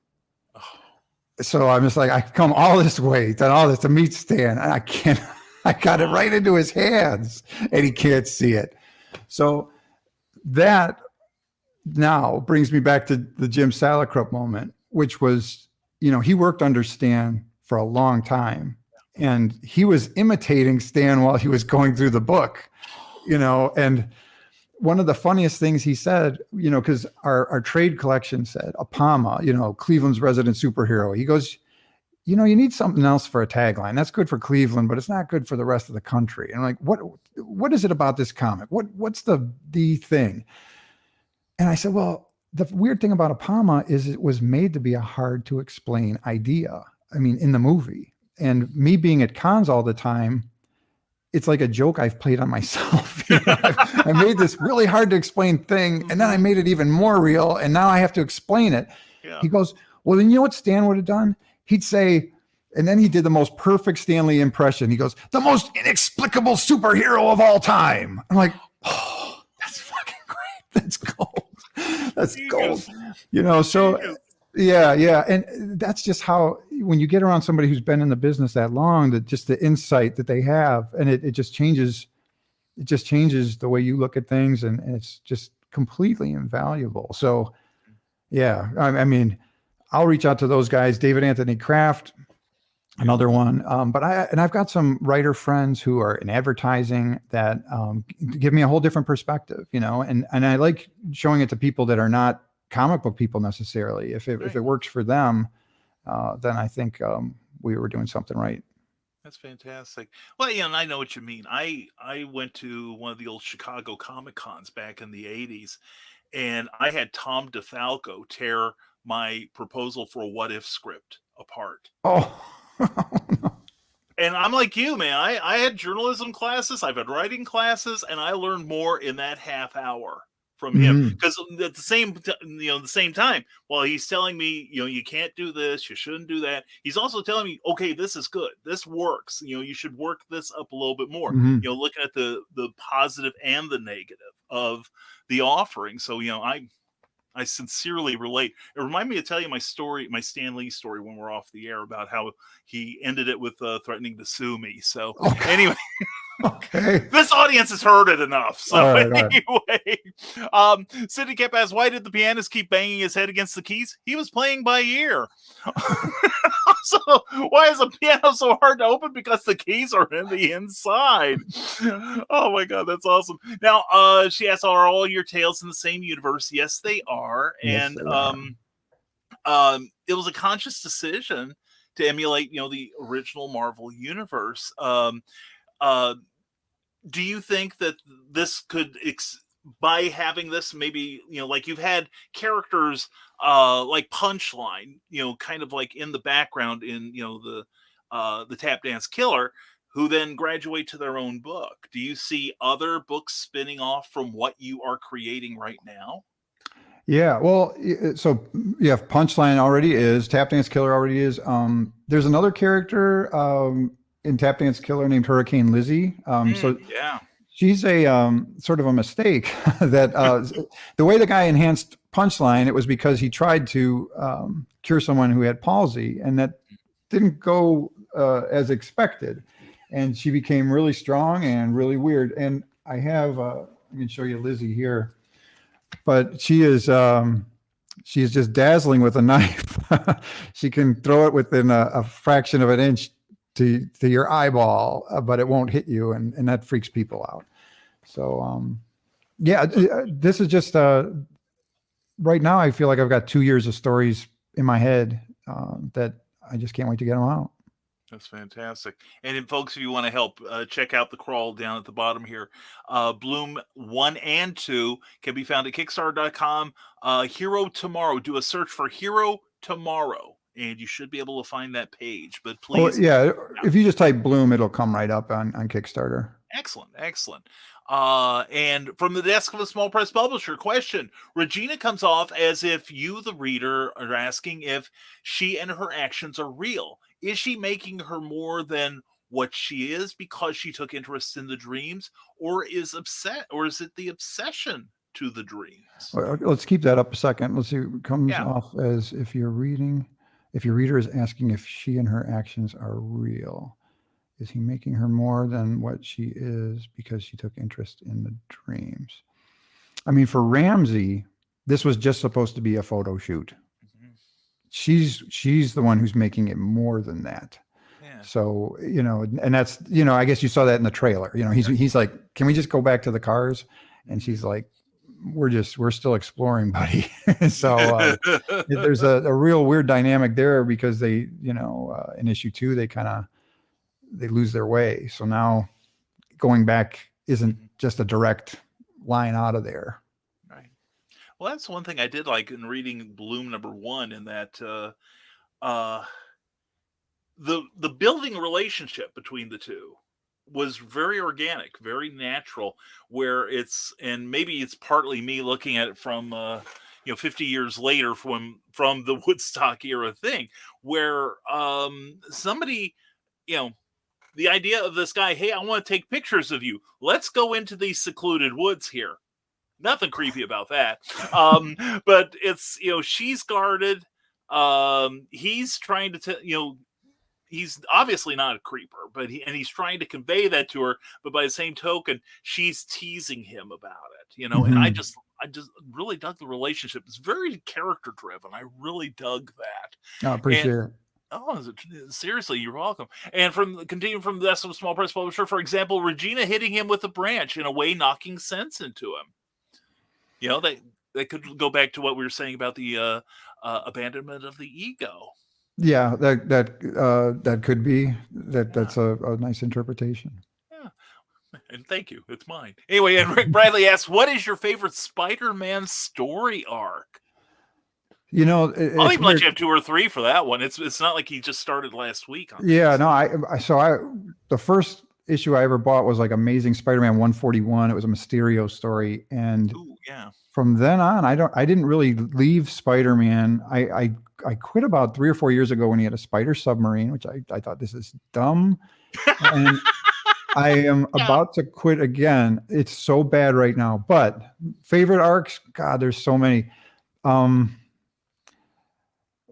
Oh. So I'm just like, I come all this way, done all this to meet Stan, and I got it right into his hands, and he can't see it. So that now brings me back to the Jim Salicrup moment, which was, he worked under Stan for a long time, and he was imitating Stan while he was going through the book, and one of the funniest things he said, because our trade collection said Apama, Cleveland's resident superhero. He goes, you need something else for a tagline. That's good for Cleveland, but it's not good for the rest of the country. And I'm like, what is it about this comic? What's the thing? And I said, well, the weird thing about Apama is it was made to be a hard to explain idea. I mean, in the movie, and me being at cons all the time, it's like a joke I've played on myself. I made this really hard to explain thing, and then I made it even more real, and now I have to explain it. Yeah. He goes, well, then you know what Stan would have done? He'd say, and then he did the most perfect Stan Lee impression. He goes, the most inexplicable superhero of all time. I'm like, oh, that's fucking great. That's gold. That's gold. Yeah. And that's just how, when you get around somebody who's been in the business that long, that just the insight that they have, and it just changes the way you look at things, and it's just completely invaluable. So yeah, I mean, I'll reach out to those guys, David Anthony Kraft, another one. But I've got some writer friends who are in advertising that give me a whole different perspective, and I like showing it to people that are not comic book people necessarily. If it works for them, then I think we were doing something right. That's fantastic. Well, yeah, and I know what you mean. I went to one of the old Chicago Comic Cons back in the 80s, and I had Tom DeFalco tear my proposal for a what if script apart. Oh. And I'm like you, man. I had journalism classes, I've had writing classes, and I learned more in that half hour from him. Because at the same time, while he's telling me, you can't do this, you shouldn't do that, he's also telling me, okay, this is good, this works. You should work this up a little bit more. Looking at the positive and the negative of the offering. So I sincerely relate. It reminded me to tell you my story, my Stan Lee story, when we're off the air, about how he ended it with threatening to sue me. So anyway, okay, this audience has heard it enough. So all right. Sidney Kemp asks, why did the pianist keep banging his head against the keys? He was playing by ear. So why is a piano so hard to open? Because the keys are in the inside. Oh my God, that's awesome. Now, she asks, are all your tales in the same universe? Yes, they are. Yes, And they are. it was a conscious decision to emulate, the original Marvel universe. Do you think that this could, by having this, maybe, like you've had characters like Punchline, kind of like in the background in, the Tap Dance Killer, who then graduate to their own book. Do you see other books spinning off from what you are creating right now? Yeah, well, so yeah, Punchline already is, Tap Dance Killer already is. There's another character in Tap Dance Killer named Hurricane Lizzie. So yeah, she's a sort of a mistake that the way the guy enhanced Punchline, it was because he tried to cure someone who had palsy, and that didn't go as expected. And she became really strong and really weird. And I have, I can show you Lizzie here, but she is just dazzling with a knife. She can throw it within a fraction of an inch to your eyeball, but it won't hit you, and that freaks people out. So yeah, this is just right now I feel like I've got 2 years of stories in my head that I just can't wait to get them out. That's fantastic. And then, folks, if you want to help, check out the crawl down at the bottom here. Bloom 1 and 2 can be found at Kickstarter.com. Hero Tomorrow. Do a search for Hero Tomorrow, and you should be able to find that page. But please. Yeah, if you just type Bloom, it'll come right up on Kickstarter. Excellent. And from the desk of a small press publisher, question. Regina comes off as if you, the reader, are asking if she and her actions are real. Is she making her more than what she is because she took interest in the dreams, or is it the obsession to the dreams? Well, let's keep that up a second. Let's see. It comes off as if your reader is asking if she and her actions are real. Is he making her more than what she is because she took interest in the dreams? I mean, for Ramsey, this was just supposed to be a photo shoot. Mm-hmm. She's the one who's making it more than that. Yeah. So, and that's, I guess you saw that in the trailer. He's like, can we just go back to the cars? And she's like, we're still exploring, buddy. So there's a real weird dynamic there because they, in issue 2, they lose their way. So now going back isn't just a direct line out of there. Right. Well, that's one thing I did like in reading Bloom #1, in that the building relationship between the two was very organic, very natural, where and maybe it's partly me looking at it from 50 years later from the Woodstock era thing, where somebody, the idea of this guy, hey, I want to take pictures of you. Let's go into these secluded woods here. Nothing creepy about that. But it's, she's guarded. he's trying to he's obviously not a creeper, but he's trying to convey that to her. But by the same token, she's teasing him about it, And I just really dug the relationship. It's very character driven. I really dug that. I appreciate it. Oh, seriously, you're welcome. And continuing from the small press publisher, for example, Regina hitting him with a branch, in a way knocking sense into him. They could go back to what we were saying about the abandonment of the ego. Yeah, that could be that's a nice interpretation. Yeah, and thank you. It's mine. Anyway, and Rick Bradley asks, "What is your favorite Spider-Man story arc?" I'll even let you have 2 or 3 for that one. It's not like he just started last week. The first issue I ever bought was like Amazing Spider-Man 141. It was a Mysterio story, and from then on, I didn't really leave Spider-Man. I quit about 3 or 4 years ago when he had a spider submarine, which I thought, this is dumb, and I am about to quit again. It's so bad right now. But favorite arcs, God, there's so many.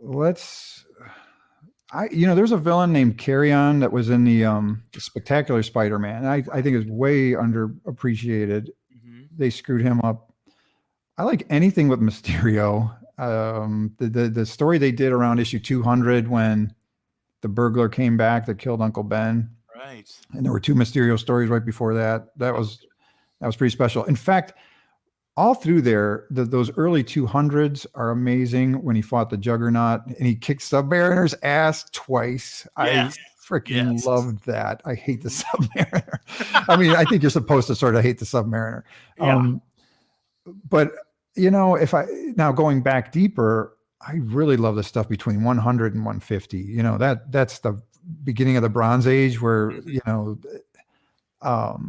There's a villain named Carrion that was in the Spectacular Spider-Man. I think is way underappreciated. Mm-hmm. They screwed him up. I like anything with Mysterio. The story they did around issue 200 when the burglar came back that killed Uncle Ben. Right. And there were 2 Mysterio stories right before that. That was pretty special. In fact, all through there, those early 200s are amazing when he fought the Juggernaut and he kicked Submariner's ass twice. Yes. I freaking loved that. I hate the Submariner. I mean, I think you're supposed to sort of hate the Submariner. Yeah. But, now going back deeper, I really love the stuff between 100 and 150. That's the beginning of the Bronze Age where, God,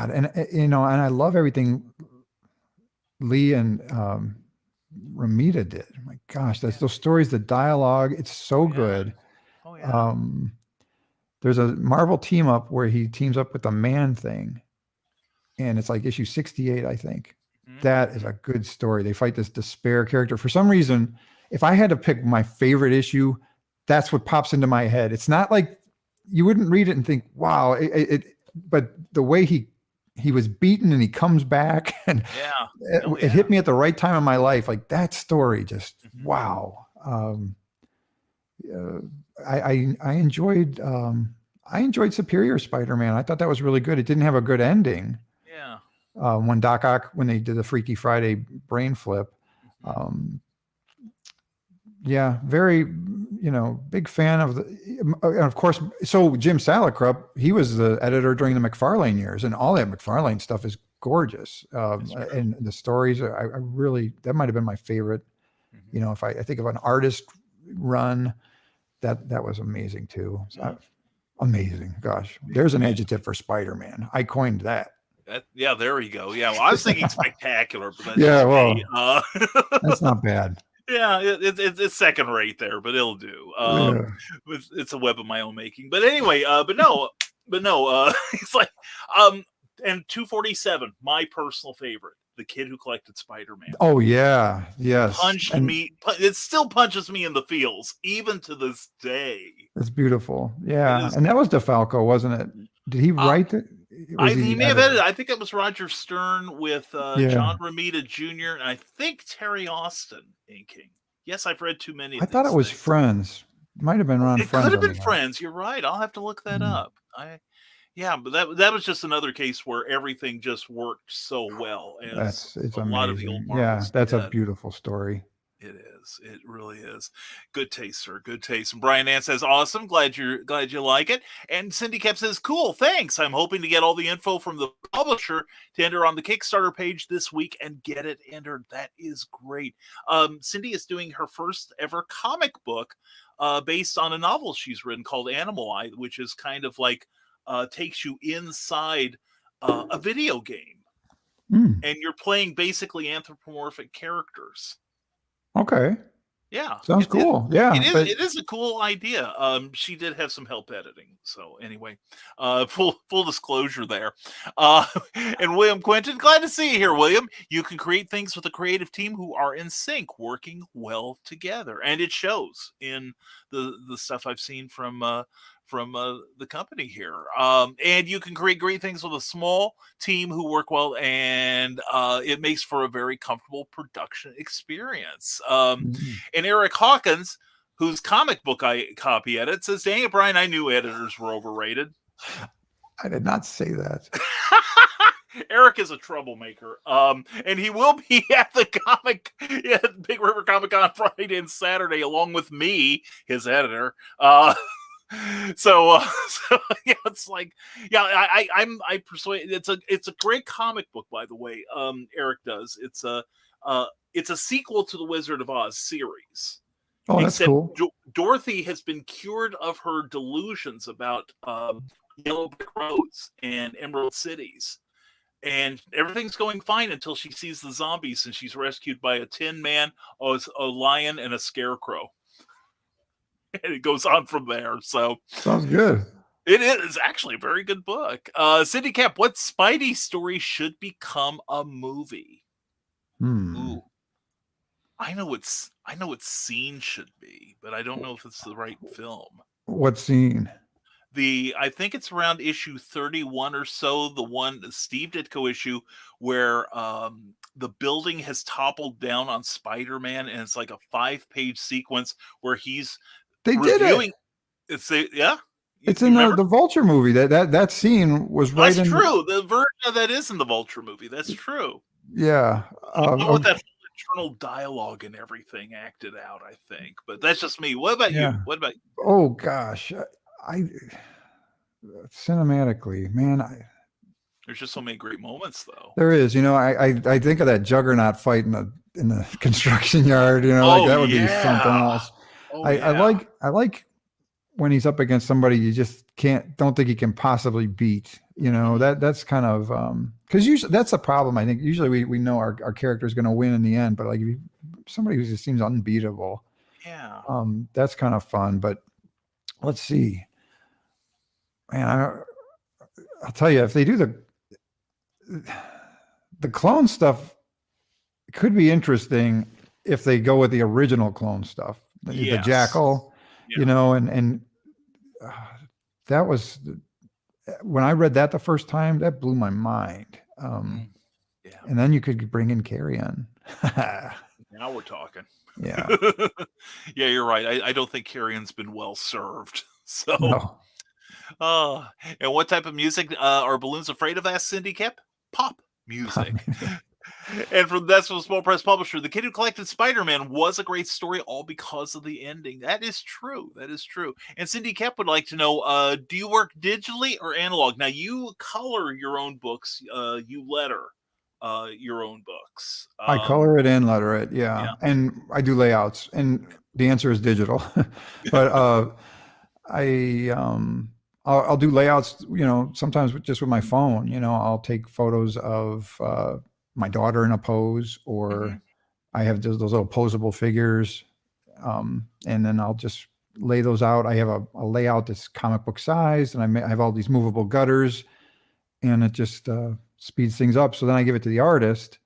and I love everything Lee and Romita did. My gosh, those stories, the dialogue, it's so good. Oh, yeah. There's a Marvel team up where he teams up with the Man-Thing, and it's like issue 68, I think. Mm-hmm. That is a good story. They fight this Despair character. For some reason, if I had to pick my favorite issue, that's what pops into my head. It's not like you wouldn't read it and think, wow, but the way he was beaten and he comes back and it hit me at the right time in my life. Like that story, just wow. I enjoyed Superior Spider-Man. I thought that was really good. It didn't have a good ending. Yeah. When Doc Ock, when they did the Freaky Friday brain flip. Very, big fan of and of course, so Jim Salicrup, he was the editor during the McFarlane years, and all that McFarlane stuff is gorgeous. And the stories, I really, that might've been my favorite. Mm-hmm. If I think of an artist run, that was amazing too. So, amazing. Gosh, there's an adjective for Spider-Man. I coined that. There we go. Yeah. Well, I was thinking spectacular, but that's not bad. Yeah, it's second rate there, but it'll do. It's a web of my own making. But anyway, it's like, and 247, my personal favorite, the kid who collected Spider-Man. Oh yeah, yes. It still punches me in the feels, even to this day. It's beautiful. Yeah, and that was DeFalco, wasn't it? Did he write it? He may have edited. I think it was Roger Stern with John Romita Jr. and I think Terry Austin inking. Yes, I've read too many. I thought it was Friends. It might have been Ron Friends. It could have been Friends. You're right. I'll have to look that up. But that was just another case where everything just worked so well. It's amazing. Lot of the old Marvels that's a beautiful story. It is. It really is. Good taste, sir. Good taste. And Brian Ann says, awesome. Glad you like it. And Cindy Kep says, cool. Thanks. I'm hoping to get all the info from the publisher to enter on the Kickstarter page this week and get it entered. That is great. Cindy is doing her first ever comic book based on a novel she's written called Animal Eye, which is kind of like takes you inside a video game. And you're playing basically anthropomorphic characters. Okay. Yeah, Sounds cool. Yeah, but it is a cool idea. She did have some help editing. So anyway, full disclosure there. Uh, and William Quinton, glad to see you here, William. You can create things with a creative team who are in sync, working well together, and it shows in the stuff I've seen from the company here. And you can create great things with a small team who work well, and it makes for a very comfortable production experience. And Eric Hawkins, whose comic book I copy edit, says, "Dang it, Brian, I knew editors were overrated." I did not say that. Eric is a troublemaker, and he will be at the Big River Comic Con Friday and Saturday, along with me, his editor. So yeah, it's like, yeah, I persuade. It's a great comic book, by the way. Eric does. It's a sequel to the Wizard of Oz series. Oh, that's cool. Dorothy has been cured of her delusions about yellow brick roads and emerald cities. And everything's going fine until she sees the zombies, and she's rescued by a tin man, a lion, and a scarecrow. And it goes on from there. So sounds good. It is actually a very good book. Cindy Cap, what Spidey story should become a movie? Ooh. I know what scene should be, but I don't know if it's the right film. What scene? I think it's around issue 31 or so, the Steve Ditko issue where the building has toppled down on Spider-Man, and it's like a 5-page sequence where he's reviewing. It's in the Vulture movie. That scene was right. That's true. The version of that is in the Vulture movie. That's true. Yeah. With that internal dialogue and everything acted out, I think. But that's just me. What about you? What about you? Oh gosh, cinematically, man, there's just so many great moments, though. There is. I think of that Juggernaut fight in the construction yard. That would be something else. I like when he's up against somebody you just don't think he can possibly beat. That's kind of because usually that's the problem. I think usually we know our character is going to win in the end, but like somebody who just seems unbeatable. Yeah. That's kind of fun. But let's see, man. I'll tell you, if they do the clone stuff, it could be interesting if they go with the original clone stuff, the Jackal, and that was when I read that the first time, that blew my mind. And then you could bring in Carrion. Now we're talking. Yeah. Yeah, you're right. I don't think Carrion's been well served. So. No. And what type of music are balloons afraid of? Asked Cindy Cap. Pop music. And that's from Small Press Publisher. The Kid Who Collected Spider-Man was a great story, all because of the ending. That is true. And Cindy Cap would like to know: do you work digitally or analog? Now you color your own books. You letter your own books. I color it and letter it. Yeah, and I do layouts. And the answer is digital. But I'll do layouts, sometimes just with my phone. I'll take photos of my daughter in a pose, or I have those little posable figures, and then I'll just lay those out. I have a layout that's comic book sized, and I have all these movable gutters, and it just speeds things up. So then I give it to the artist.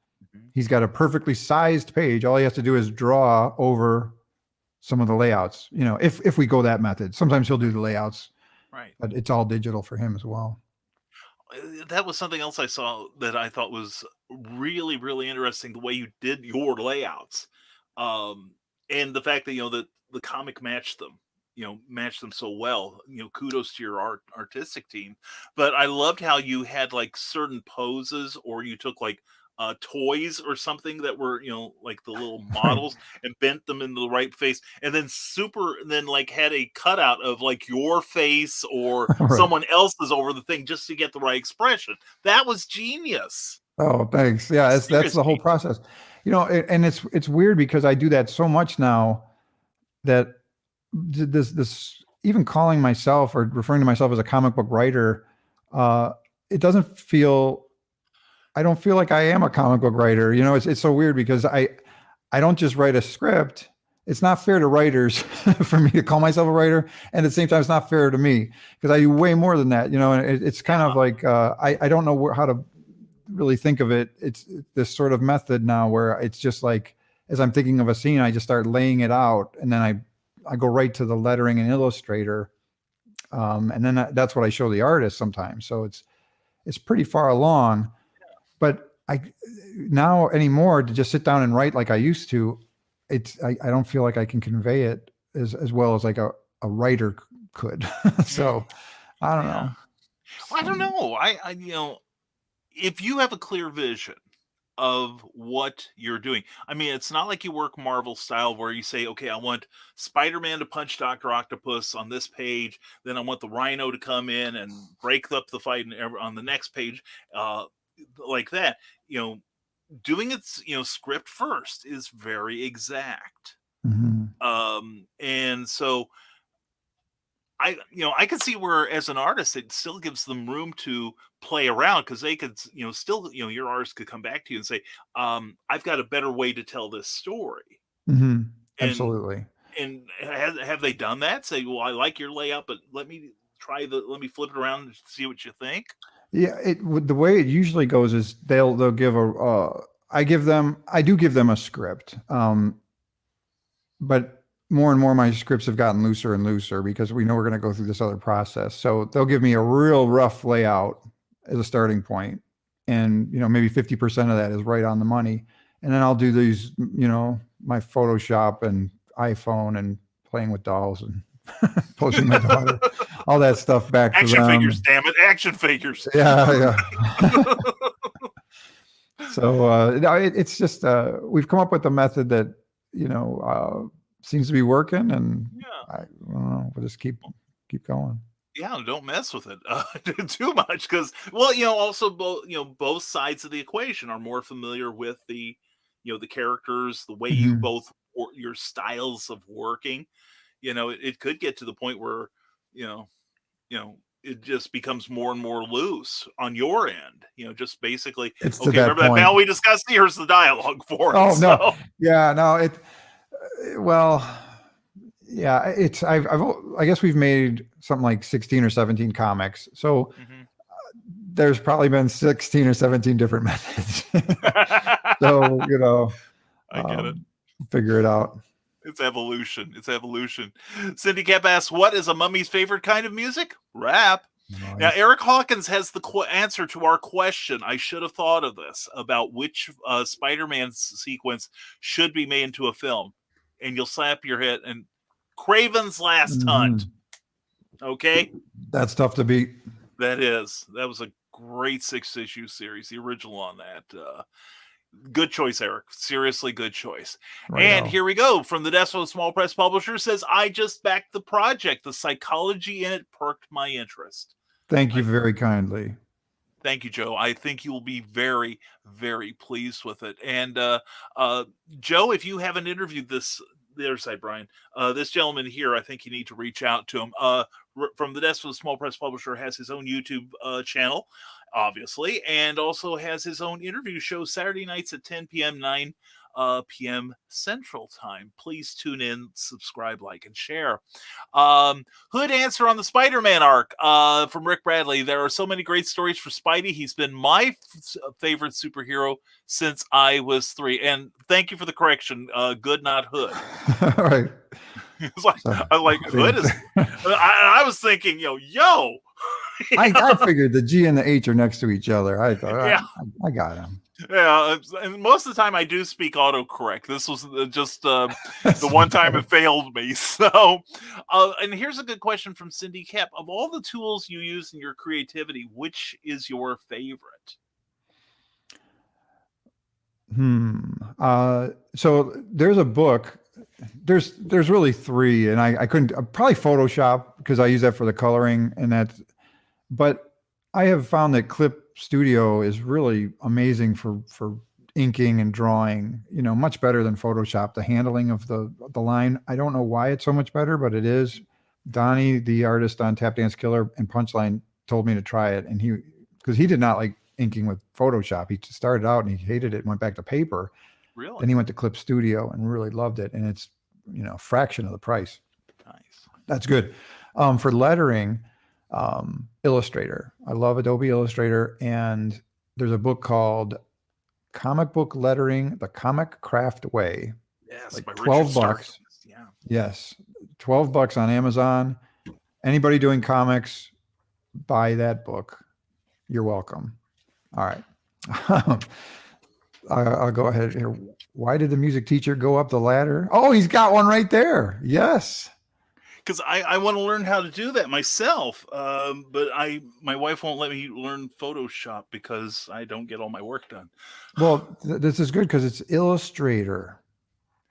He's got a perfectly sized page. All he has to do is draw over some of the layouts, if we go that method. Sometimes he'll do the layouts, right? But it's all digital for him as well. That was something else I saw that I thought was really, really interesting, the way you did your layouts. And the fact that, that the comic matched them so well. Kudos to your artistic team. But I loved how you had like certain poses, or you took like toys or something that were, like the little models and bent them into the right face, and then like had a cutout of like your face or someone else's over the thing just to get the right expression. That was genius. Oh, thanks. Yeah, that's the whole process. And it's weird because I do that so much now that this even calling myself or referring to myself as a comic book writer, it doesn't feel. I don't feel like I am a comic book writer. It's so weird because I don't just write a script. it's not fair to writers for me to call myself a writer. And at the same time, it's not fair to me because I do way more than that, and it's kind of like, I don't know how to really think of it. It's this sort of method now where it's just like, as I'm thinking of a scene, I just start laying it out, and then I go right to the lettering and Illustrator. And then that's what I show the artist sometimes. So it's pretty far along, but now anymore to just sit down and write like I used to, I don't feel like I can convey it as well as like a writer could. So I don't know. Well, I don't know. I if you have a clear vision of what you're doing, I mean, it's not like you work Marvel style where you say, okay, I want Spider-Man to punch Dr. Octopus on this page, then I want the Rhino to come in and break up the fight on the next page, like that. Doing it, script first is very exact. And so I can see where as an artist, it still gives them room to play around because they could, still, your artist could come back to you and say, I've got a better way to tell this story. Absolutely. And have they done that? Say, well, I like your layout, but let me flip it around and see what you think. Yeah, the way it usually goes is they'll give I do give them a script, but more and more my scripts have gotten looser and looser because we know we're going to go through this other process. So they'll give me a real rough layout as a starting point, and maybe 50% of that is right on the money, and then I'll do these, my Photoshop and iPhone and playing with dolls and posting my daughter, all that stuff back to them. Action figures, damn it, action figures. Yeah. So it's just we've come up with a method that seems to be working, and I don't know, we'll just keep going. Yeah, don't mess with it too much because, well, also both sides of the equation are more familiar with the the characters, the way you both your styles of working. It could get to the point where it just becomes more and more loose on your end. Just basically, it's okay, remember that panel we discussed? Here's the dialogue for it. Oh, so. No. Yeah, no, well, yeah, I guess we've made something like 16 or 17 comics. So there's probably been 16 or 17 different methods. So, I get it. Figure it out. It's evolution. Cindy Cap asks, what is a mummy's favorite kind of music? Rap. Nice. Now, Eric Hawkins has the answer to our question. I should have thought of this about which Spider-Man sequence should be made into a film. And you'll slap your head. And Craven's Last Hunt. Okay? That's tough to beat. That was a great 6-issue series, the original on that. Good choice, Eric. Seriously, good choice. Right and now. Here we go. From the desk of a small press publisher says, I just backed the project. The psychology in it perked my interest. Thank you very kindly. Thank you, Joe. I think you will be very, very pleased with it. And Joe, if you haven't interviewed the other side, Brian, this gentleman here, I think you need to reach out to him. From the desk of a small press publisher has his own YouTube channel, obviously, and also has his own interview show Saturday nights at 10 p.m., 9 p.m. Central Time. Please tune in, subscribe, like, and share. Hood answer on the Spider-Man arc from Rick Bradley. There are so many great stories for Spidey. He's been my favorite superhero since I was 3. And thank you for the correction. Good, not Hood. All right. It's like, I'm like, Hood is. I was thinking, yo. I figured the G and the H are next to each other. I thought, I got him. Yeah, and most of the time I do speak autocorrect. This was just the one time it failed me. So, and here's a good question from Cindy Cap. Of all the tools you use in your creativity, which is your favorite? So there's a book. There's really 3, and I couldn't probably Photoshop because I use that for the coloring and that. But I have found that Clip Studio is really amazing for inking and drawing, much better than Photoshop. The handling of the line, I don't know why it's so much better, but it is. Donnie, the artist on Tap Dance Killer and Punchline, told me to try it, and because he did not like inking with Photoshop. He started out and he hated it and went back to paper. Really? Then he went to Clip Studio and really loved it, and it's fraction of the price. Nice. That's good. For lettering, Illustrator. I love Adobe Illustrator, and there's a book called Comic Book Lettering: The Comic Craft Way. Yes, Like by $12. Richard Stark. Yeah. Yes, $12 on Amazon. Anybody doing comics, buy that book. You're welcome. All right. I'll go ahead here. Why did the music teacher go up the ladder? Oh, he's got one right there. Yes. Because I want to learn how to do that myself, but my wife won't let me learn Photoshop because I don't get all my work done. Well, this is good because it's Illustrator.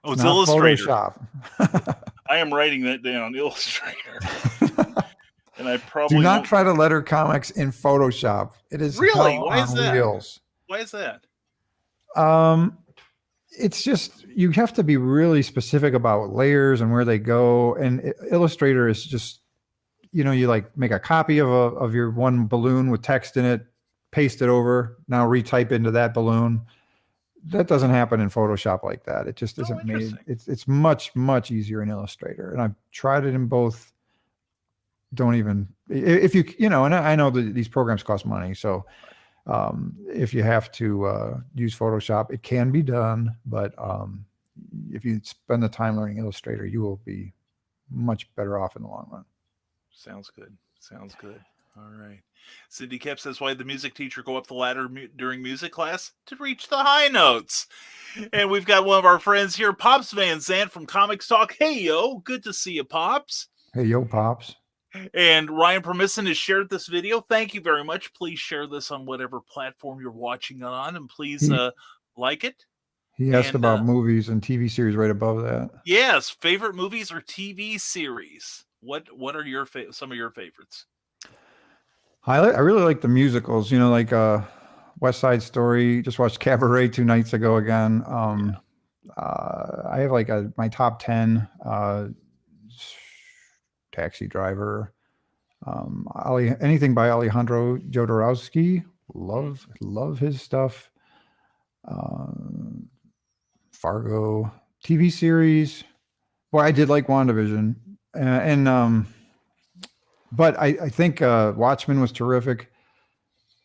Oh, it's not Illustrator. Photoshop. I am writing that down, Illustrator. And I probably do not won't... try to letter comics in Photoshop. It is really. hell Why is on that? wheels. Why is that? It's just, you have to be really specific about layers and where they go. And Illustrator is just, you like make a copy of your one balloon with text in it, paste it over, now retype into that balloon. That doesn't happen in Photoshop like that. It just isn't made. It's much, much easier in Illustrator. And I've tried it in both. Don't even, if you, and I know that these programs cost money. So if you have to use Photoshop, it can be done. But if you spend the time learning Illustrator, you will be much better off in the long run. Sounds good. Sounds good. All right. Cindy Kep says, why did the music teacher go up the ladder during music class? To reach the high notes. And we've got one of our friends here, Pops Van Zandt from Comics Talk. Hey, yo. Good to see you, Pops. Hey, yo, Pops. And Ryan Permisson has shared this video. Thank you very much. Please share this on whatever platform you're watching it on, and please like it. He asked about movies and TV series right above that. Yes, favorite movies or TV series. What are your some of your favorites? I really like the musicals. Like West Side Story. Just watched Cabaret 2 nights ago again. I have like my top 10. Taxi Driver, anything by Alejandro Jodorowsky. Love his stuff. Fargo, TV series. Well, I did like WandaVision, but I think Watchmen was terrific.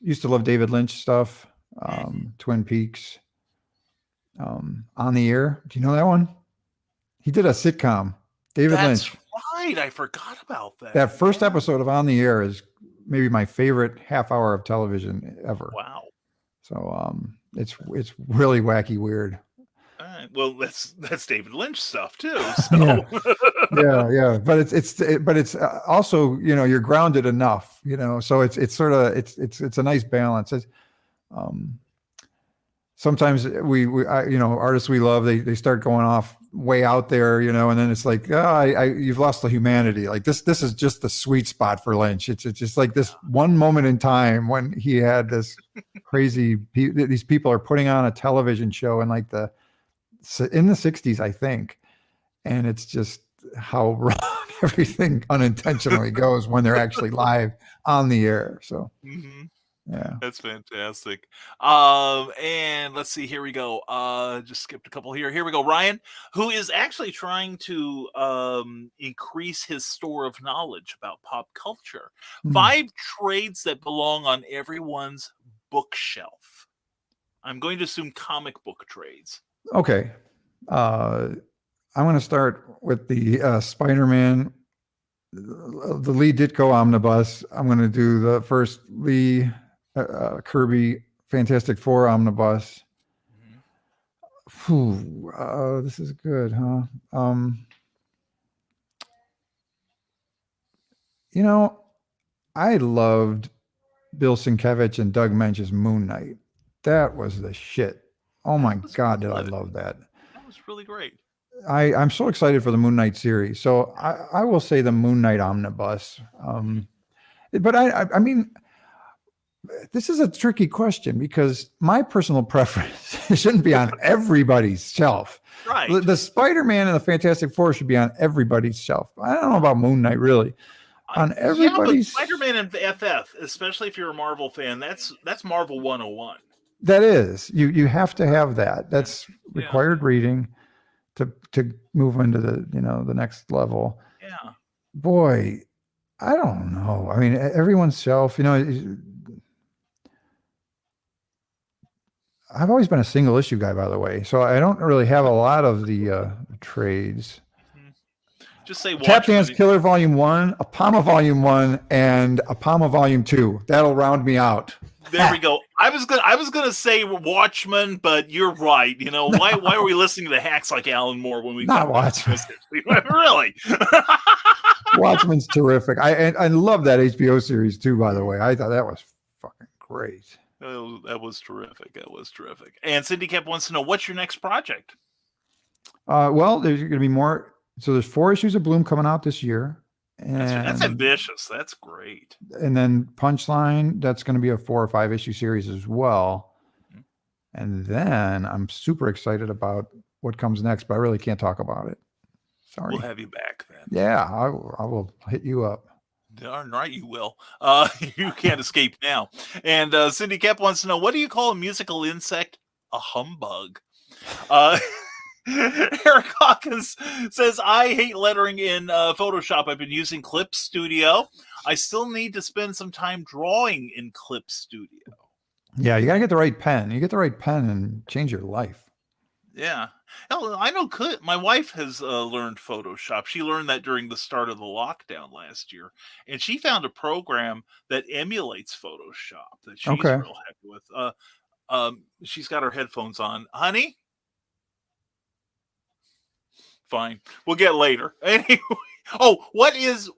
Used to love David Lynch stuff. Twin Peaks. On the Air. Do you know that one? He did a sitcom. David Lynch. Right, I forgot about that. That first episode of On the Air is maybe my favorite half hour of television ever. Wow. So it's really wacky weird. All right. Well, that's David Lynch stuff too. So. yeah. But it's also, you're grounded enough, so it's sort of it's a nice balance. Sometimes we artists we love, they start going off way out there, and then it's like, you've lost the humanity. Like this is just the sweet spot for Lynch. It's just like this one moment in time when he had this crazy, these people are putting on a television show in like in the 60s, I think. And it's just how wrong everything unintentionally goes when they're actually live on the air. So, yeah, that's fantastic. And let's see, here we go. Just skipped a couple here. Here we go. Ryan, who is actually trying to increase his store of knowledge about pop culture. 5 trades that belong on everyone's bookshelf. I'm going to assume comic book trades. Okay. I'm going to start with the Spider-Man, the Lee Ditko omnibus. I'm going to do the first Lee Kirby Fantastic Four omnibus. This is good, huh? I loved Bill Sienkiewicz and Doug Moench's Moon Knight. That was the shit. Oh my God, did I love that. That was really great. I'm so excited for the Moon Knight series. So I will say the Moon Knight omnibus. But I mean, this is a tricky question because my personal preference shouldn't be on everybody's shelf. Right. The Spider-Man and the Fantastic Four should be on everybody's shelf. I don't know about Moon Knight, really. On everybody's. Yeah, but Spider-Man and FF, especially if you're a Marvel fan, that's Marvel 101. That is. You have to have that. That's required reading. to move into the, the next level. Yeah. Boy, I don't know. I mean, everyone's shelf, I've always been a single issue guy, by the way. So I don't really have a lot of the trades. Just say Tap Dance Watchmen. Killer Volume 1, Apama Volume 1, and Apama Volume 2. That'll round me out. There we go. I was gonna say Watchmen, but you're right. Why are we listening to hacks like Alan Moore when we Not Watchmen? Really? Watchmen's terrific. I love that HBO series too, by the way. I thought that was fucking great. That was terrific. That was terrific. And Cindy Cap wants to know, what's your next project? Well, there's going to be more. So there's 4 issues of Bloom coming out this year. And That's ambitious. That's great. And then Punchline, that's going to be a 4 or 5 issue series as well. And then I'm super excited about what comes next, but I really can't talk about it. Sorry. We'll have you back then. Yeah, I will hit you up. Darn right you will. You can't escape now. And Cindy Cap wants to know, what do you call a musical insect? A humbug. Eric Hawkins says, I hate lettering in Photoshop. I've been using Clip Studio. I still need to spend some time drawing in Clip Studio. Yeah, you got to get the right pen. You get the right pen and change your life. Yeah. Hell, I know my wife has learned Photoshop. She learned that during the start of the lockdown last year. And she found a program that emulates Photoshop that she's real happy with. She's got her headphones on. Honey? Fine. We'll get later. Anyway. Oh, what is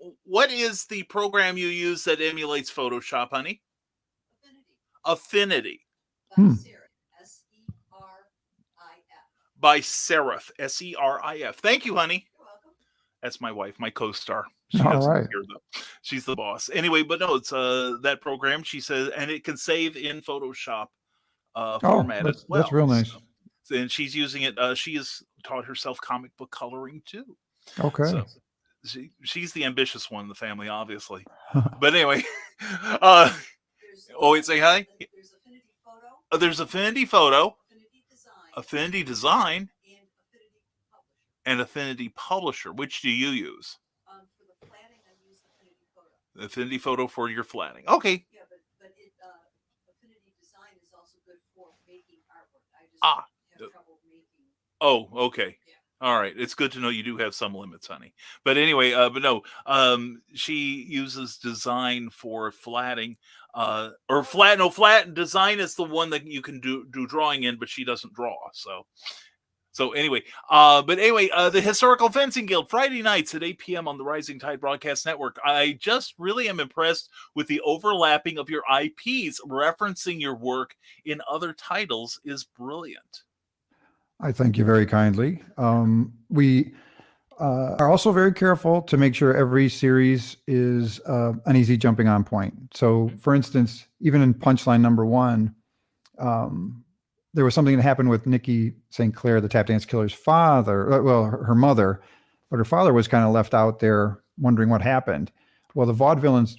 the program you use that emulates Photoshop, honey? Affinity. By Serif, Serif. Thank you, honey. You're welcome. That's my wife, my co-star. She doesn't hear though. She's the boss. Anyway, but no, it's that program. She says, and it can save in Photoshop format as well. That's real nice. So, and she's using it. She has taught herself comic book coloring too. Okay. So she's the ambitious one in the family, obviously. But anyway, wait, say hi. There's Affinity Photo. There's Affinity Photo. Affinity Design, and Affinity Publisher. Which do you use? For the flatting, I use Affinity Photo. Affinity Photo for your flatting. Okay. Yeah, but Affinity Design is also good for making artwork. I just have trouble making. Oh, okay. Yeah. All right. It's good to know you do have some limits, honey. But anyway, she uses design for flatting. Flat design is the one that you can do drawing in, but she doesn't draw. So anyway, the Historical Fencing Guild, Friday nights at 8 p.m. on the Rising Tide Broadcast Network. I just really am impressed with the overlapping of your IPs. Referencing your work in other titles is brilliant. I thank you very kindly. We are also very careful to make sure every series is an easy jumping on point. So, for instance, even in Punchline number 1, there was something that happened with Nikki St. Clair, the Tap Dance Killer's father, her mother, but her father was kind of left out there wondering what happened. Well, the vaudevillains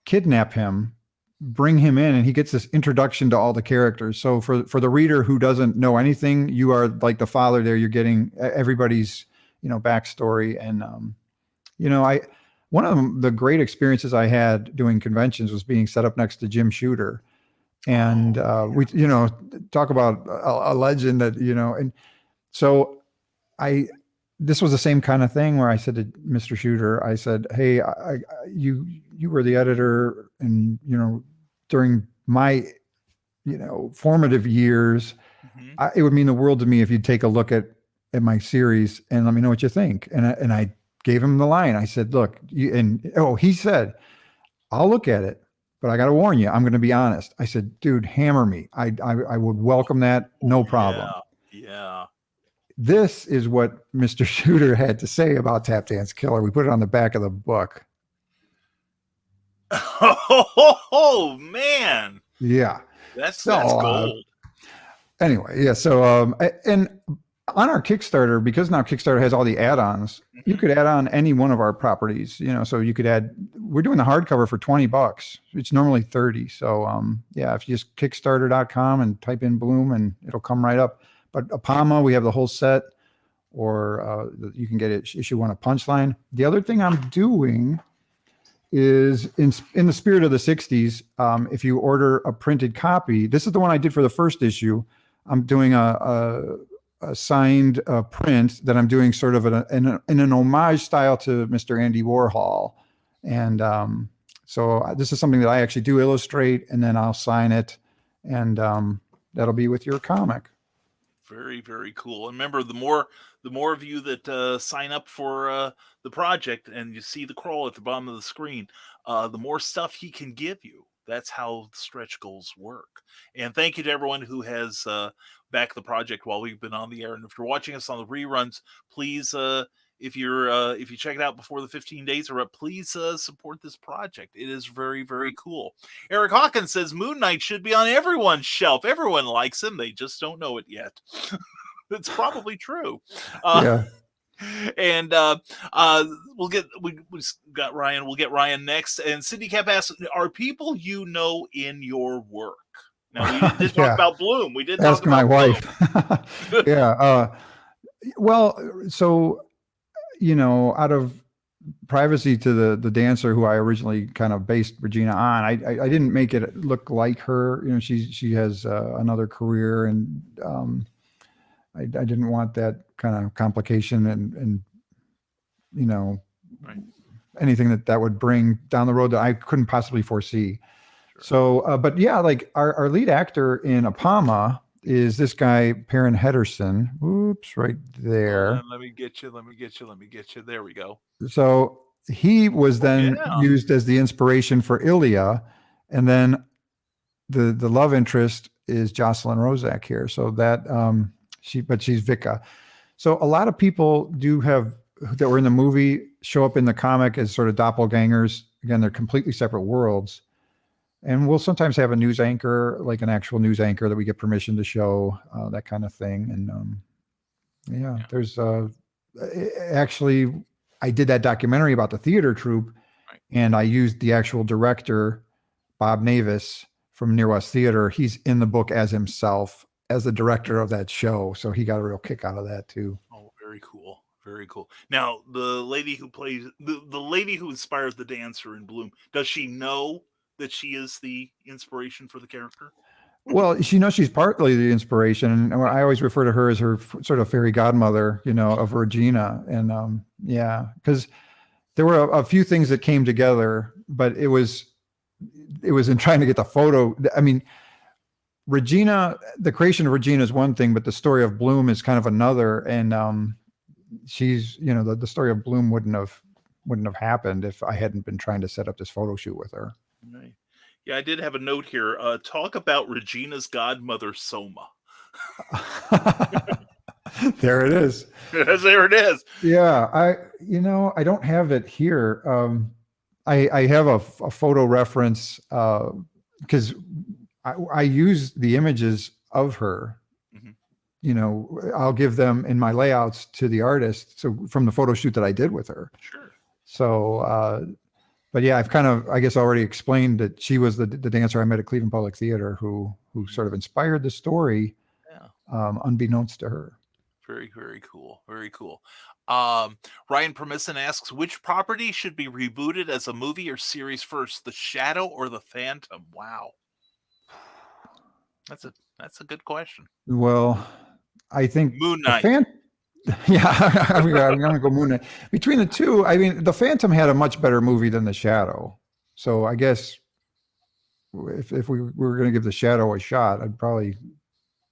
kidnap him, bring him in, and he gets this introduction to all the characters. So for the reader who doesn't know anything, you are like the father there. You're getting everybody's backstory. And one of the great experiences I had doing conventions was being set up next to Jim Shooter. And we talk about a legend that and so this was the same kind of thing where I said to Mr. Shooter, I said, hey, you were the editor, and during my formative years, it would mean the world to me if you'd take a look at my series and let me know what you think. And I gave him the line. I said, look, he said, I'll look at it, but I got to warn you, I'm going to be honest. I said, dude, hammer me. I would welcome that. No problem. Yeah. This is what Mr. Shooter had to say about Tap Dance Killer. We put it on the back of the book. Oh man. Yeah. That's gold. Anyway, yeah. So, and on our Kickstarter, because now Kickstarter has all the add-ons, you could add on any one of our properties, so you could we're doing the hardcover for $20. It's normally 30. So, if you just kickstarter.com and type in Bloom and it'll come right up. But Apama, we have the whole set, or you can get it issue 1 a Punchline. The other thing I'm doing is in the spirit of the 60s. If you order a printed copy, this is the one I did for the first issue. I'm doing a signed print that I'm doing sort of in an homage style to Mr. Andy Warhol. And so this is something that I actually do illustrate, and then I'll sign it, and that'll be with your comic. Very, very cool. And remember, the more of you that sign up for the project, and you see the crawl at the bottom of the screen, the more stuff he can give you. That's how stretch goals work. And thank you to everyone who has backed the project while we've been on the air. And if you're watching us on the reruns, please, if you check it out before the 15 days are up, please support this project. It is very, very cool. Eric Hawkins says Moon Knight should be on everyone's shelf. Everyone likes him. They just don't know it yet. It's probably true. Yeah. And we got Ryan. We'll get Ryan next. And Cindy Cap asks, "Are people you know in your work?" Now we did talk about Bloom. We did ask talk about my wife. Bloom. Yeah. Well, so out of privacy to the dancer who I originally kind of based Regina on, I didn't make it look like her. She has another career, and I didn't want that kind of complication and Right. anything that would bring down the road that I couldn't possibly foresee. Sure. So, but yeah, like our lead actor in Apama is this guy, Perrin Henderson. Oops, right there. Let me get you. There we go. So he was then used as the inspiration for Ilya, and then the love interest is Jocelyn Rozak here. So that she's Vika. So a lot of people that were in the movie show up in the comic as sort of doppelgangers. Again, they're completely separate worlds. And we'll sometimes have a news anchor, like an actual news anchor that we get permission to show, that kind of thing. And there's actually, I did that documentary about the theater troupe, right, and I used the actual director, Bob Navis from Near West Theater. He's in the book as himself, as the director of that show. So he got a real kick out of that too. Oh, very cool. Very cool. Now, the lady who plays the lady who inspires the dancer in Bloom, does she know that she is the inspiration for the character? Well, she knows she's partly the inspiration, and I always refer to her as her sort of fairy godmother, of Regina. And because there were a few things that came together, but it was in trying to get the photo. I mean, Regina, the creation of Regina is one thing, but the story of Bloom is kind of another. And she's, the story of Bloom wouldn't have happened if I hadn't been trying to set up this photo shoot with her. Right. Yeah, I did have a note here. Talk about Regina's godmother, Soma. There it is. There it is. Yeah, I don't have it here. I have a photo reference because I use the images of her. Mm-hmm. I'll give them in my layouts to the artist. So from the photo shoot that I did with her. Sure. So, but yeah, I've kind of, I guess, already explained that she was the dancer I met at Cleveland Public Theater who sort of inspired the story, unbeknownst to her. Very, very cool. Very cool. Ryan Permisson asks, which property should be rebooted as a movie or series first, The Shadow or The Phantom? Wow. That's a good question. Well, I think Moon Knight. Yeah, I'm going to go Moon Knight. Between the two, I mean, The Phantom had a much better movie than The Shadow. So I guess if we were going to give The Shadow a shot, I'd probably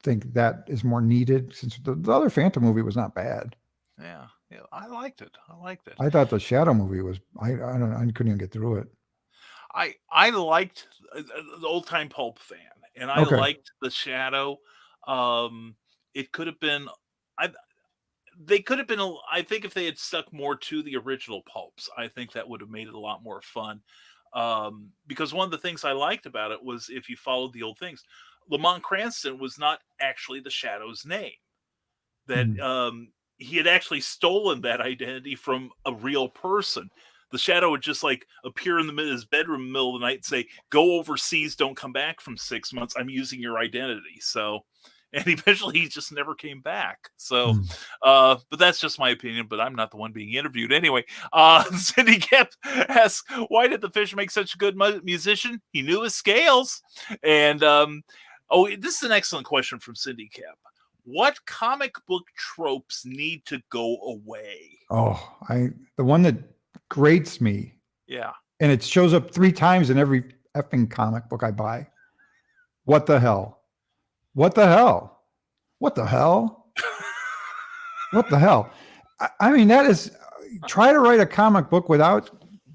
think that is more needed, since the other Phantom movie was not bad. Yeah, I liked it. I thought The Shadow movie was, I don't know, I couldn't even get through it. I liked the old time pulp fan, and I liked The Shadow. It could have been, they could have been, I think if they had stuck more to the original pulps, I think that would have made it a lot more fun. Because one of the things I liked about it was, if you followed the old things, Lamont Cranston was not actually the Shadow's name. That he had actually stolen that identity from a real person. The Shadow would just like appear in his bedroom in the middle of the night and say, "Go overseas, don't come back from 6 months. I'm using your identity." So and eventually he just never came back. So, Hmm. but that's just my opinion. But I'm not the one being interviewed anyway. Cindy Kemp asks, "Why did the fish make such a good musician? He knew his scales." And oh, this is an excellent question from Cindy Kemp. What comic book tropes need to go away? Oh, the one that grates me, Yeah. and it shows up 3 times in every effing comic book I buy. What the hell? What the hell? What the hell? What the hell? I mean, that is, try to write a comic book without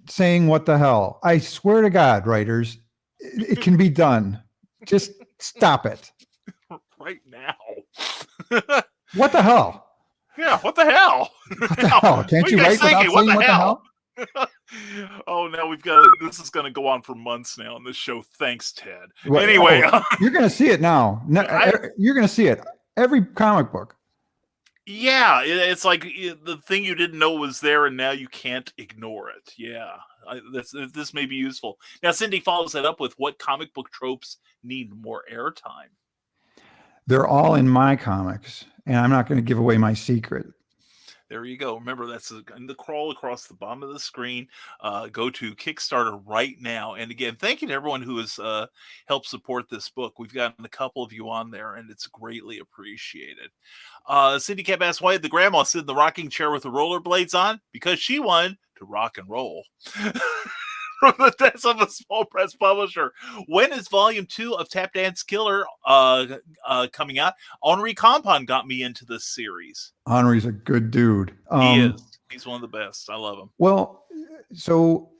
saying what the hell. I swear to God, writers, it can be done. Just stop it. Right now. What the hell? Yeah, what the hell? What the hell? Can't What you are write guys without thinking? saying what the hell? Oh, now we've got, this is going to go on for months now on this show. Thanks, Ted. Well, Anyway. you're going to see it now. You're going to see it. Every comic book. Yeah, it's like the thing you didn't know was there, and now you can't ignore it. Yeah, this may be useful. Now, Cindy follows that up with, what comic book tropes need more airtime? They're all in my comics, and I'm not going to give away my secret. There you go. Remember, that's in the crawl across the bottom of the screen. Go to Kickstarter right now. And again, thank you to everyone who has helped support this book. We've gotten a couple of you on there, and it's greatly appreciated. Cindy Kemp asks, why did the grandma sit in the rocking chair with the rollerblades on? Because she wanted to rock and roll. From the desk of a small press publisher. When is volume 2 of Tap Dance Killer coming out? Henri Compon got me into this series. Henri's a good dude. He is. He's one of the best. I love him. Well, so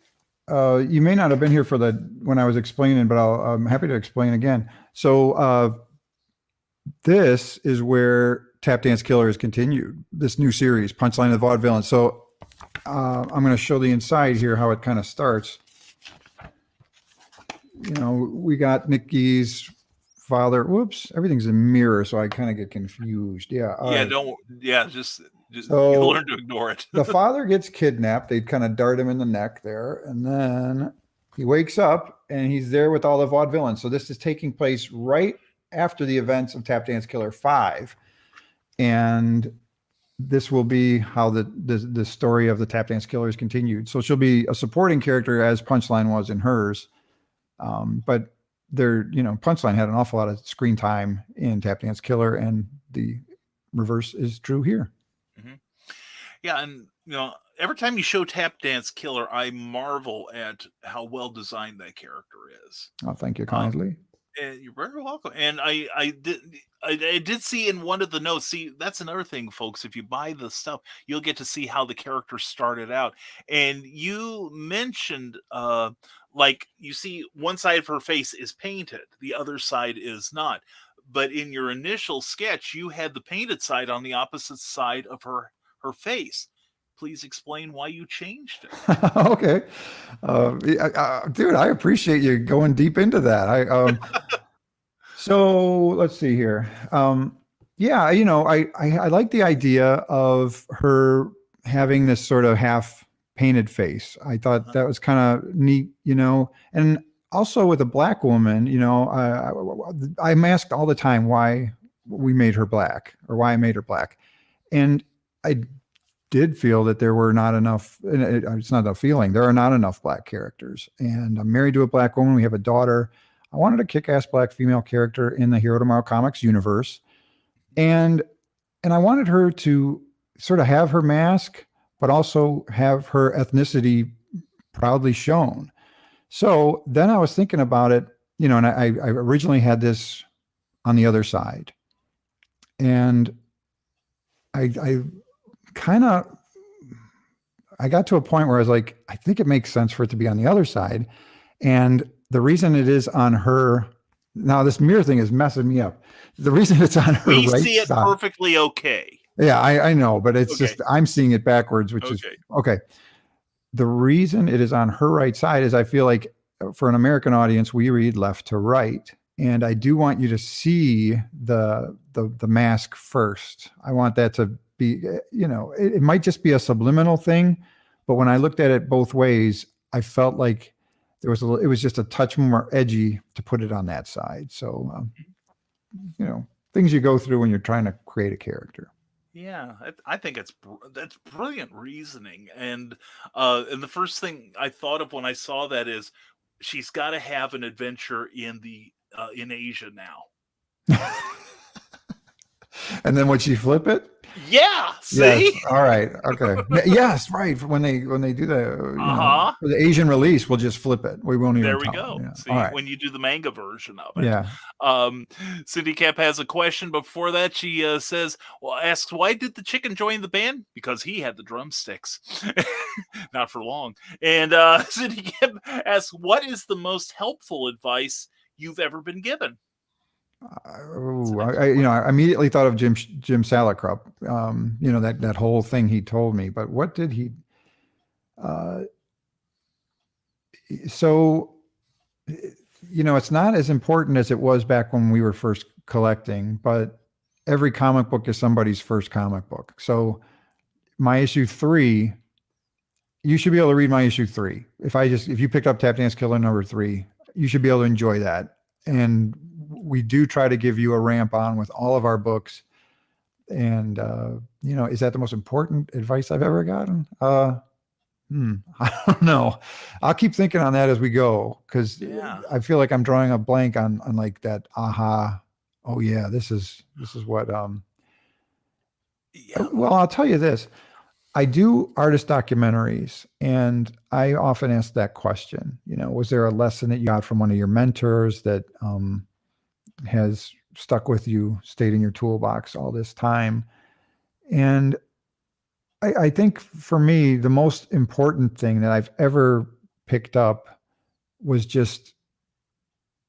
you may not have been here for when I was explaining, but I'm happy to explain again. So this is where Tap Dance Killer is continued. This new series, Punchline of Vaudeville. And so I'm going to show the inside here, how it kind of starts. You know, we got Nikki's father. Whoops, everything's a mirror, so I kind of get confused. Yeah. Just So, you learn to ignore it. The father gets kidnapped. They kind of dart him in the neck there, and then he wakes up and he's there with all the vaudevillains. So this is taking place right after the events of Tap Dance Killer 5, and this will be how the story of the Tap Dance Killer is continued. So she'll be a supporting character, as Punchline was in hers. But Punchline had an awful lot of screen time in Tap Dance Killer, and the reverse is true here. Mm-hmm. Yeah, and every time you show Tap Dance Killer, I marvel at how well designed that character is. Oh, thank you kindly. And you're very welcome. And I did see in one of the notes. See, that's another thing, folks. If you buy the stuff, you'll get to see how the character started out. And you mentioned, like, you see one side of her face is painted, the other side is not. But in your initial sketch, you had the painted side on the opposite side of her face. Please explain why you changed it. Okay. Dude, I appreciate you going deep into that. So let's see here. Yeah, I like the idea of her having this sort of half painted face. I thought that was kind of neat, and also with a black woman, I'm asked all the time why we made her black, or why I made her black. And I did feel that there were not enough, it's not a feeling, there are not enough black characters. And I'm married to a black woman. We have a daughter. I wanted a kick-ass black female character in the Hero Tomorrow Comics universe. And I wanted her to sort of have her mask, but also have her ethnicity proudly shown. So then I was thinking about it, and I originally had this on the other side. And I got to a point where I was like, I think it makes sense for it to be on the other side. And the reason it is on her, now this mirror thing is messing me up. The reason it's on her we right see it side, perfectly okay. Yeah, I know, but it's Okay. just, I'm seeing it backwards, which is okay. The reason it is on her right side is I feel like for an American audience, we read left to right. And I do want you to see the mask first. I want that to be, it might just be a subliminal thing, but when I looked at it both ways, I felt like it was just a touch more edgy to put it on that side. So, things you go through when you're trying to create a character. Yeah, I think that's brilliant reasoning, and the first thing I thought of when I saw that is she's got to have an adventure in Asia now. And then would she flip it? Yeah, see? Yes. All right. Okay. Yes. Right. When they do the for the Asian release, we'll just flip it. We won't even. There we tell go. them. Yeah. See, all right. when you do the manga version of it. Yeah. Cindy Cap has a question. Before that, she asks, why did the chicken join the band? Because he had the drumsticks. Not for long. And Cindy Cap asks, what is the most helpful advice you've ever been given? I immediately thought of Jim Salicrup, that whole thing he told me, but what did he, it's not as important as it was back when we were first collecting, but every comic book is somebody's first comic book. So my issue 3, you should be able to read my issue 3. If you picked up Tap Dance Killer number 3, you should be able to enjoy that. And we do try to give you a ramp on with all of our books. And, is that the most important advice I've ever gotten? I don't know. I'll keep thinking on that as we go. Cause I feel like I'm drawing a blank on like that. Aha. Oh yeah. This is what, well, I'll tell you this. I do artist documentaries, and I often ask that question, was there a lesson that you got from one of your mentors that has stuck with you, stayed in your toolbox all this time? And I think for me, the most important thing that I've ever picked up was just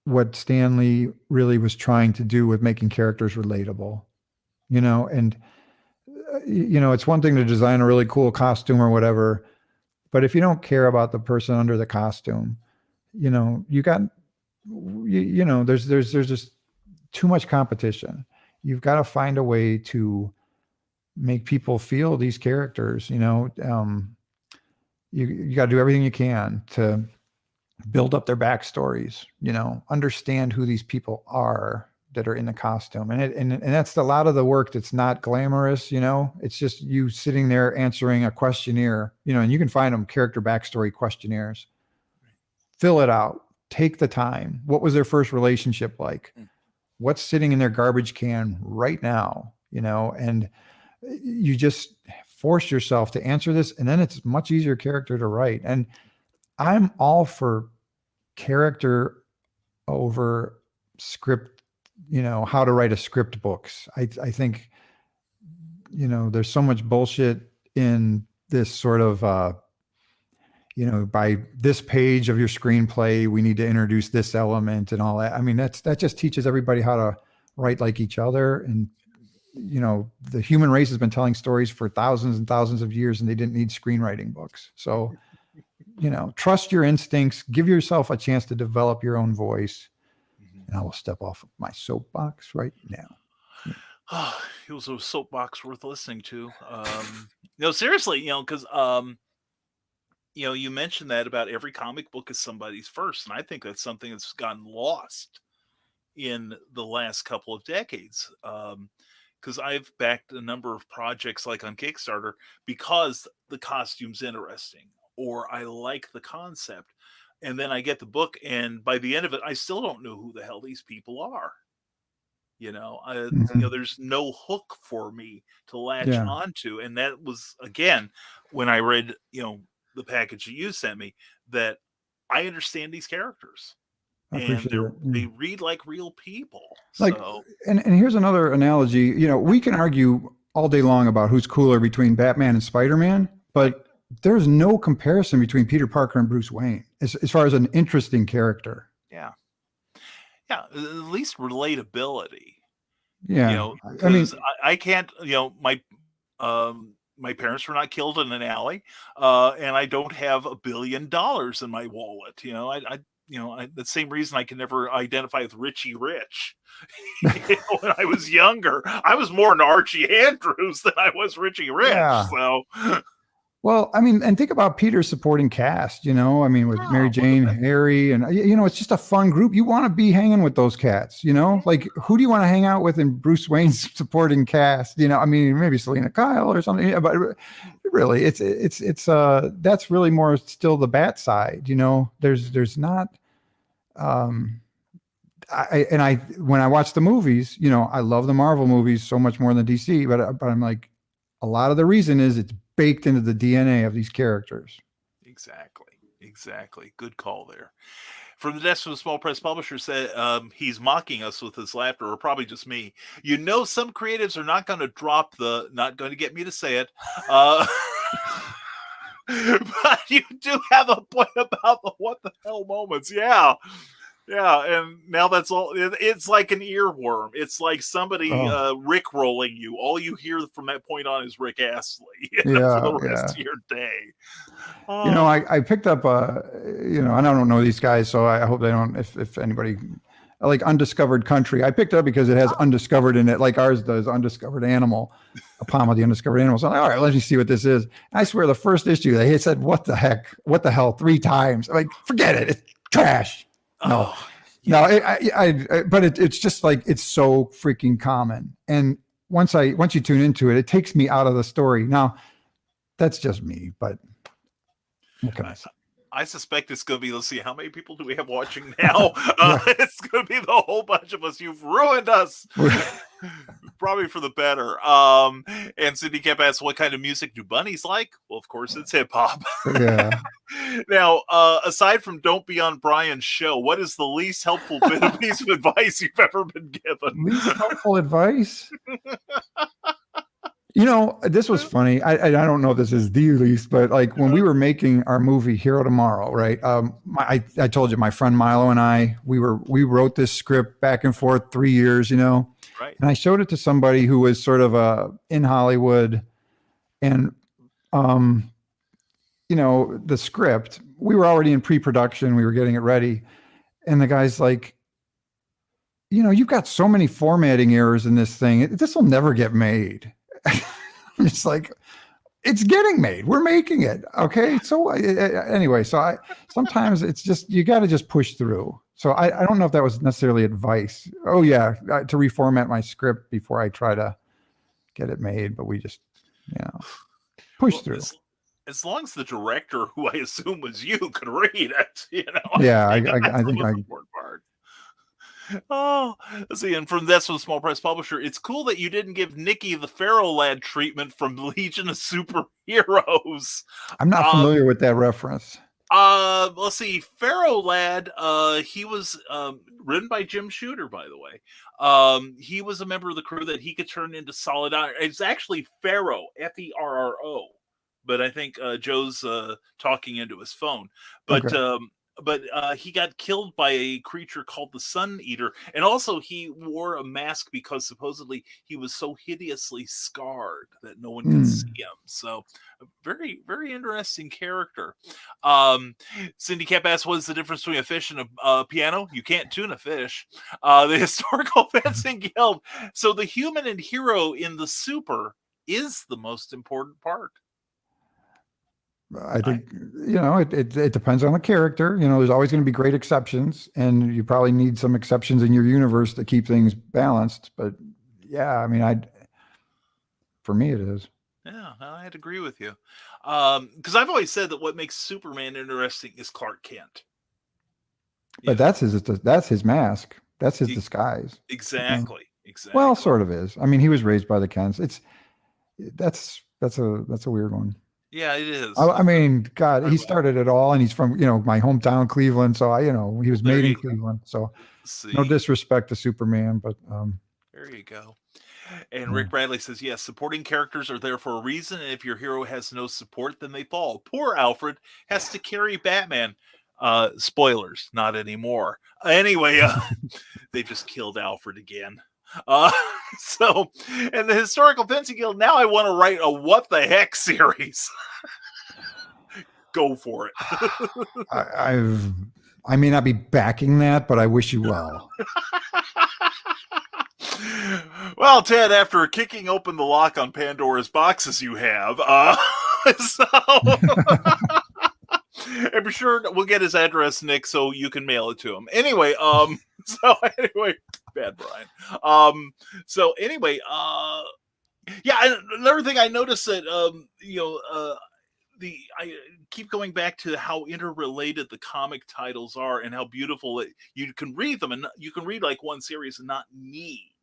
what Stan Lee really was trying to do with making characters relatable, and it's one thing to design a really cool costume or whatever, but if you don't care about the person under the costume, there's just too much competition. You've got to find a way to make people feel these characters, you got to do everything you can to build up their backstories, understand who these people are that are in the costume. And that's a lot of the work that's not glamorous, it's just you sitting there answering a questionnaire, and you can find them character backstory questionnaires. Fill it out, take the time. What was their first relationship like? What's sitting in their garbage can right now, and you just force yourself to answer this. And then it's much easier character to write. And I'm all for character over script, how to write a script books. I think, there's so much bullshit in this sort of, by this page of your screenplay, we need to introduce this element and all that. I mean, that just teaches everybody how to write like each other. And, the human race has been telling stories for thousands and thousands of years, and they didn't need screenwriting books. So, trust your instincts, give yourself a chance to develop your own voice. And I will step off of my soapbox right now. It was a soapbox worth listening to. Seriously, because you mentioned that about every comic book is somebody's first, and I think that's something that's gotten lost in the last couple of decades. Because I've backed a number of projects like on Kickstarter because the costume's interesting or I like the concept. And then I get the book, and by the end of it, I still don't know who the hell these people are. There's no hook for me to latch onto. And that was, again, when I read, the package that you sent me, that I understand these characters. And they read like real people. And here's another analogy. We can argue all day long about who's cooler between Batman and Spider-Man, but there's no comparison between Peter Parker and Bruce Wayne as far as an interesting character. Yeah. At least relatability. Yeah. I can't, my parents were not killed in an alley, and I don't have $1 billion in my wallet. The same reason I can never identify with Richie Rich. When I was younger, I was more an Archie Andrews than I was Richie Rich. Yeah. So, Well, I mean, and think about Peter's supporting cast, you know, I mean, with Mary Jane, Harry, and, you know, it's just a fun group. You want to be hanging with those cats, you know, like who do you want to hang out with in Bruce Wayne's supporting cast? You know, I mean, maybe Selena Kyle or something, but really that's really more still the Bat side, you know, there's not, when I watch the movies, you know, I love the Marvel movies so much more than DC, but I'm like, a lot of the reason is it's baked into the DNA of these characters. Exactly. Good call there. From the desk of a small press publisher said he's mocking us with his laughter, or probably just me. You know, some creatives are not going to drop not going to get me to say it. But you do have a point about the what the hell moments. Yeah. And now that's all. It's like an earworm. It's like somebody Rick rolling you. All you hear from that point on is Rick Astley for the rest of your day. You know, I picked up, you know, and I don't know these guys, so I hope they don't, if anybody, like Undiscovered Country. I picked it up because it has undiscovered in it, like ours does, Undiscovered Animal, a palm of the undiscovered animals. So I'm like, all right, let me see what this is. And I swear the first issue, they said, what the hell, 3 times. I'm like, forget it. It's trash. No, but it's just like, it's so freaking common. And once you tune into it, it takes me out of the story. Now, that's just me, but what can I say? I suspect it's going to be, let's see, how many people do we have watching now? It's going to be the whole bunch of us. You've ruined us. Probably for the better. And Cindy Kemp asks, what kind of music do bunnies like? Well, of course, it's hip hop. Yeah. Now, aside from don't be on Brian's show, what is the least helpful bit of piece of advice you've ever been given? Least helpful advice? You know, this was funny. I don't know if this is the least, but like when we were making our movie Hero Tomorrow, right? I told you my friend Milo and we wrote this script back and forth 3 years, you know, right? And I showed it to somebody who was sort of in Hollywood, and you know, the script, we were already in pre-production, we were getting it ready, and the guy's like, you know, you've got so many formatting errors in this thing. This will never get made. It's like, it's getting made. We're making it. Okay. So anyway, sometimes it's just, you got to just push through. So I don't know if that was necessarily advice. Oh yeah. To reformat my script before I try to get it made, but we just, you know, push through. As long as the director, who I assume was you, could read it, you know. Yeah. I think the important part. Oh, let's see. And from this one, small press publisher, it's cool that you didn't give Nikki the Pharaoh Lad treatment from Legion of Superheroes. I'm not familiar with that reference. Let's see. Pharaoh Lad, he was written by Jim Shooter, by the way. He was a member of the crew that he could turn into solid iron. It's actually Pharaoh, Ferro. But I think Joe's talking into his phone. But okay. But he got killed by a creature called the Sun Eater. And also he wore a mask because supposedly he was so hideously scarred that no one could see him. So a very, very interesting character. Cindy Kemp asks, what is the difference between a fish and a piano? You can't tune a fish. The Historical Fencing Guild. So the human and hero in the super is the most important part. I think, you know, it depends on the character. You know, there's always going to be great exceptions, and you probably need some exceptions in your universe to keep things balanced. But yeah, I mean, for me, it is. Yeah, I'd agree with you. Because I've always said that what makes Superman interesting is Clark Kent. But that's his mask. That's his disguise. Exactly. You know? Exactly. Well, sort of is. I mean, he was raised by the Kents. That's a weird one. Yeah, it is. I mean, God, he started it all, and he's from, you know, my hometown, Cleveland. So he was made in Cleveland. So no disrespect to Superman, but there you go. And Rick Bradley says, yes, supporting characters are there for a reason, and if your hero has no support, then they fall. Poor Alfred has to carry Batman. Spoilers, not anymore. Anyway, they just killed Alfred again. So, and the Historical Fencing Guild, now I want to write a what the heck series. Go for it. I may not be backing that, but I wish you well. Well, Ted, after kicking open the lock on Pandora's boxes you have, So I'm sure we'll get his address, Nick, so you can mail it to him. Anyway, bad Brian. So anyway, yeah, and another thing I noticed that I keep going back to how interrelated the comic titles are and how beautiful you can read them, and you can read like one series and not need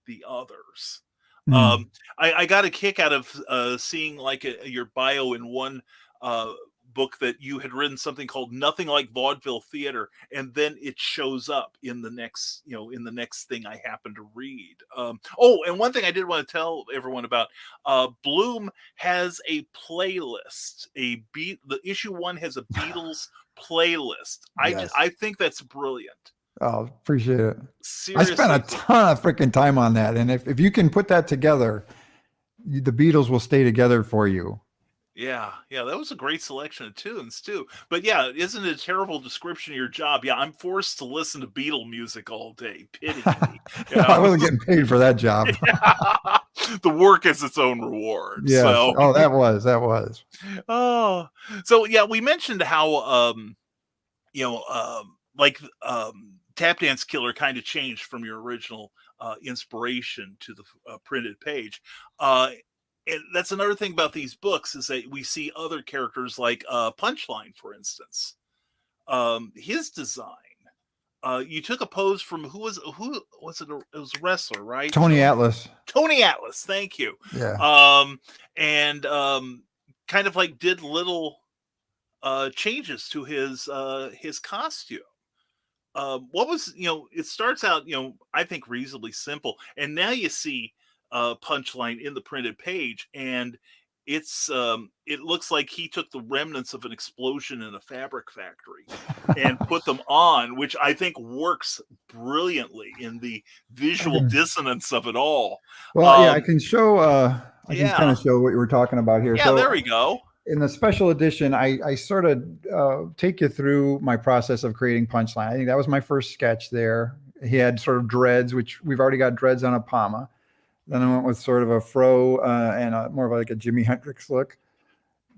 the others. I got a kick out of seeing like your bio in one book that you had written something called Nothing Like Vaudeville Theater, and then it shows up in the next thing I happen to read. And one thing I did want to tell everyone about, Bloom has a playlist. The issue 1 has a Beatles playlist. Yes. I think that's brilliant. Oh, appreciate it. Seriously. I spent a ton of freaking time on that. And if you can put that together, the Beatles will stay together for you. Yeah, that was a great selection of tunes too. But yeah, isn't it a terrible description of your job? Yeah, I'm forced to listen to Beatle music all day. Pity me. I wasn't getting paid for that job. Yeah. The work is its own reward. Yeah. So. Oh, that was. Oh, so yeah, we mentioned how Tap Dance Killer kind of changed from your original inspiration to the printed page. And that's another thing about these books is that we see other characters like Punchline, for instance. His design. You took a pose from who was it? It was a wrestler, right? Tony Atlas. Tony Atlas, thank you. Yeah. And kind of like did little changes to his costume. What was it starts out I think reasonably simple, and now you see Punchline in the printed page, and it's it looks like he took the remnants of an explosion in a fabric factory and put them on, which I think works brilliantly in the visual dissonance of it all. Well, yeah, I can show I can kind of show what you were talking about here. Yeah, so there we go. In the special edition, I sort of take you through my process of creating Punchline. I think that was my first sketch there. He had sort of dreads, which we've already got dreads on a Palma. Then I went with sort of a fro and more of like a Jimi Hendrix look.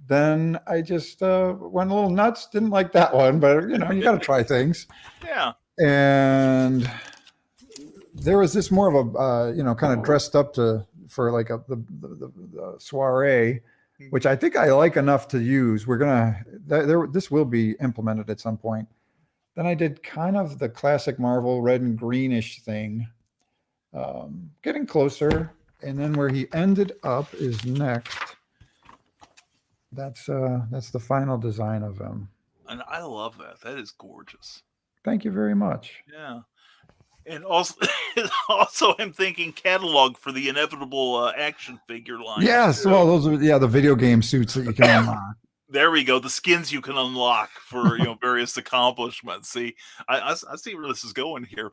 Then I just went a little nuts. Didn't like that one, but you got to try things. Yeah. And there was this more of a kind of dressed up for like the soiree, which I think I like enough to use. We're gonna this will be implemented at some point. Then I did kind of the classic Marvel red and greenish thing. Getting closer, and then where he ended up is next. That's the final design of him, and I love that. That is gorgeous. Thank you very much. Yeah, and also I'm thinking catalog for the inevitable action figure line. Yes, well, those are the video game suits that you can unlock. There we go. The skins you can unlock for various accomplishments. See, I see where this is going here.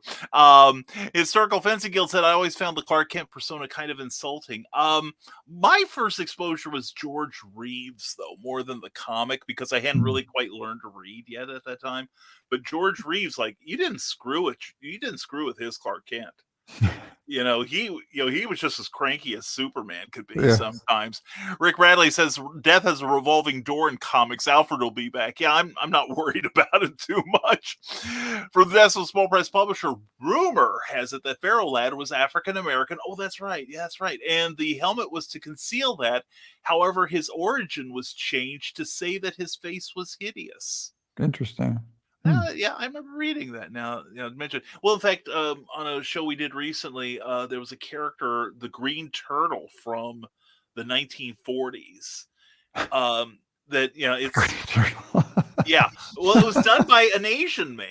Historical Fencing Guild said, I always found the Clark Kent persona kind of insulting. My first exposure was George Reeves, though, more than the comic, because I hadn't really quite learned to read yet at that time. But George Reeves, like, you didn't screw with his Clark Kent. He was just as cranky as Superman could be sometimes. Rick Radley says death has a revolving door in comics. Alfred will be back. Yeah, I'm not worried about it too much. For the National Small Press Publisher, rumor has it that Pharaoh Lad was African American. Oh, that's right. Yeah, that's right. And the helmet was to conceal that. However, his origin was changed to say that his face was hideous. Interesting. Yeah, I remember reading that now. Mentioned. Well, in fact, on a show we did recently, there was a character, the Green Turtle from the 1940s. That it's yeah. Well, it was done by an Asian man.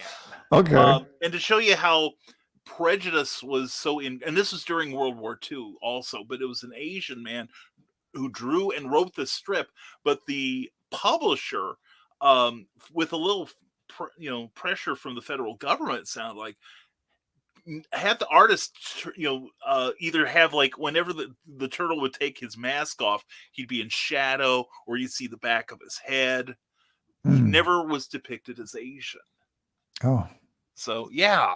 Okay. And to show you how prejudice was so in, and this was during World War II also, but it was an Asian man who drew and wrote this strip, but the publisher, with a little pressure from the federal government, it sounded like, had the artist either have, like, whenever the turtle would take his mask off, he'd be in shadow or you'd see the back of his head. He never was depicted as Asian. Oh, So yeah.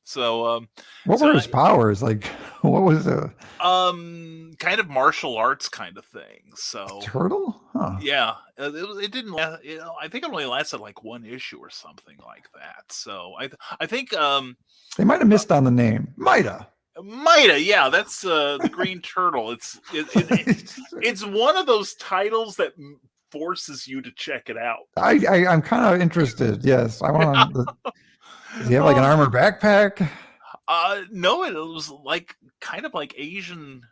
So What so were his powers? Like, what was the kind of martial arts kind of thing. So turtle? Huh. yeah, it didn't last. I think it only lasted like one issue or something like that. So I think They might have missed on the name. Might have. Mida, yeah, that's the Green Turtle. It's one of those titles that forces you to check it out. I'm kind of interested. Yes, I want to. Does he have like an armored backpack? No, it was like kind of like Asian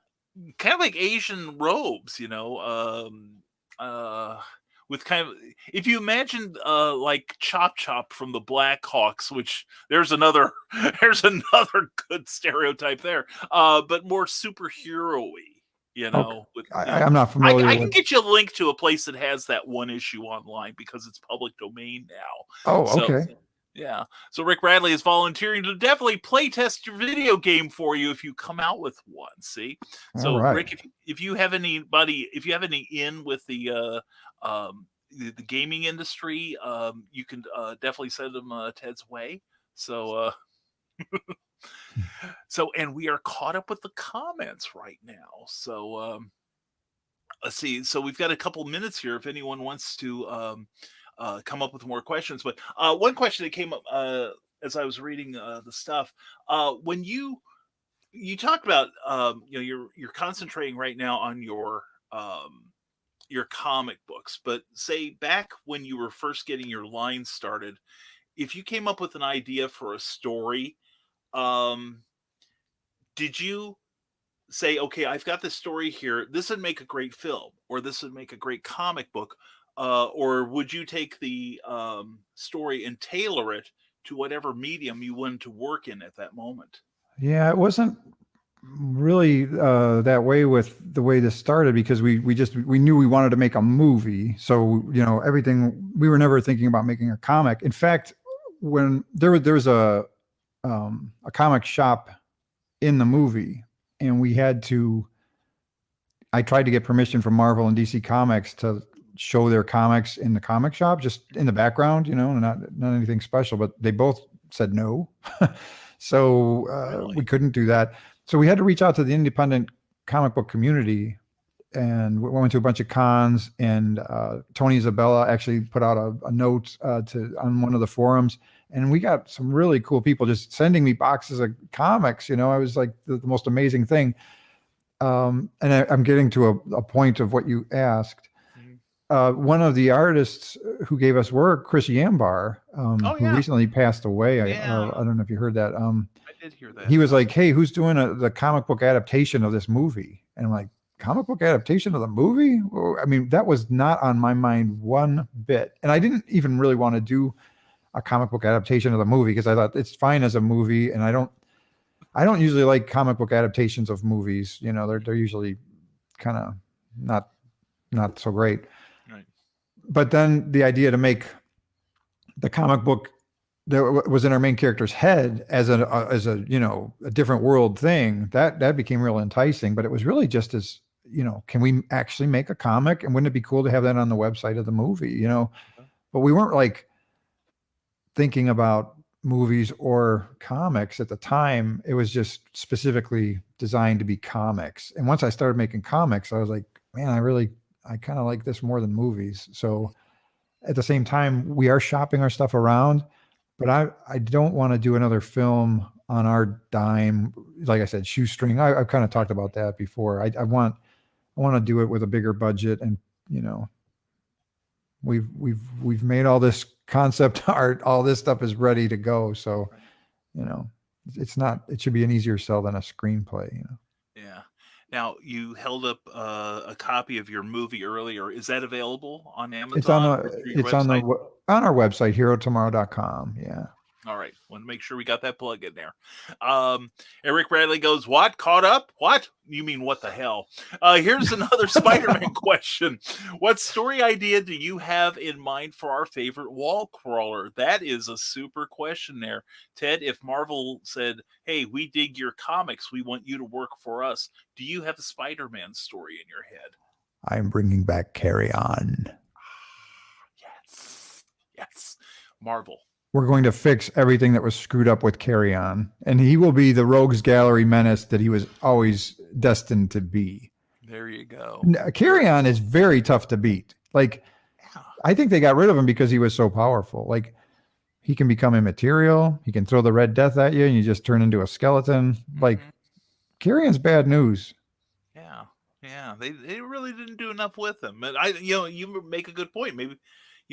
robes, with kind of, if you imagine like Chop Chop from the Blackhawks, which there's another good stereotype there, but more superhero-y, Okay. with, I'm not familiar. I can get you a link to a place that has that one issue online because it's public domain now. Oh, So, okay. yeah. So Rick Bradley is volunteering to definitely play test your video game for you if you come out with one. See? So All right. Rick, if you have any in with the gaming industry, you can definitely send them Ted's way. So and we are caught up with the comments right now. So let's see. So we've got a couple minutes here if anyone wants to come up with more questions. But one question that came up as I was reading the stuff, when you talked about you're concentrating right now on your comic books, but say back when you were first getting your line started, if you came up with an idea for a story, did you say, okay, I've got this story here, this would make a great film, or this would make a great comic book, or would you take the story and tailor it to whatever medium you wanted to work in at that moment? Yeah, it wasn't really that way with the way this started, because we knew we wanted to make a movie. So, everything, we were never thinking about making a comic. In fact, when there was a comic shop in the movie, and I tried to get permission from Marvel and DC Comics to show their comics in the comic shop, just in the background, not anything special, but they both said no. So Really? we couldn't do that. So we had to reach out to the independent comic book community, and we went to a bunch of cons, and Tony Isabella actually put out a note on one of the forums, and we got some really cool people just sending me boxes of comics. I was like the most amazing thing. And I'm getting to a point of what you asked. One of the artists who gave us work, Chris Yambar, who recently passed away. Yeah. I don't know if you heard that. I did hear that. He was like, "Hey, who's doing the comic book adaptation of this movie?" And I'm like, "Comic book adaptation of the movie?" Well, I mean, that was not on my mind one bit. And I didn't even really want to do a comic book adaptation of the movie, because I thought it's fine as a movie, and I don't usually like comic book adaptations of movies. They're usually kind of not so great. Right. But then the idea to make the comic book that was in our main character's head as a different world thing, that became real enticing. But it was really just as, can we actually make a comic, and wouldn't it be cool to have that on the website of the movie? But we weren't like thinking about movies or comics at the time. It was just specifically designed to be comics. And once I started making comics, I was like, man, I kind of like this more than movies. So at the same time, we are shopping our stuff around, but I don't want to do another film on our dime. Like I said, shoestring. I've kind of talked about that before. I want to do it with a bigger budget, and we've made all this concept art, all this stuff is ready to go. So, it should be an easier sell than a screenplay, Yeah. Now, you held up a copy of your movie earlier. Is that available on Amazon? It's on our website, herotomorrow.com. Yeah. All right. Want to make sure we got that plug in there. Eric Bradley goes, what? Caught up? What? You mean what the hell? Here's another Spider-Man question. What story idea do you have in mind for our favorite wall crawler? That is a super question there. Ted, if Marvel said, hey, we dig your comics, we want you to work for us, do you have a Spider-Man story in your head? I'm bringing back Carry On. Yes. Marvel. we're going to fix everything that was screwed up with Carry On. And he will be the rogues gallery menace that he was always destined to be. There you go. Carry On is very tough to beat. Like, I think they got rid of him because he was so powerful. Like, he can become immaterial. He can throw the Red Death at you and you just turn into a skeleton. Like, Carry On's bad news. Yeah. They really didn't do enough with him. And you make a good point. Maybe,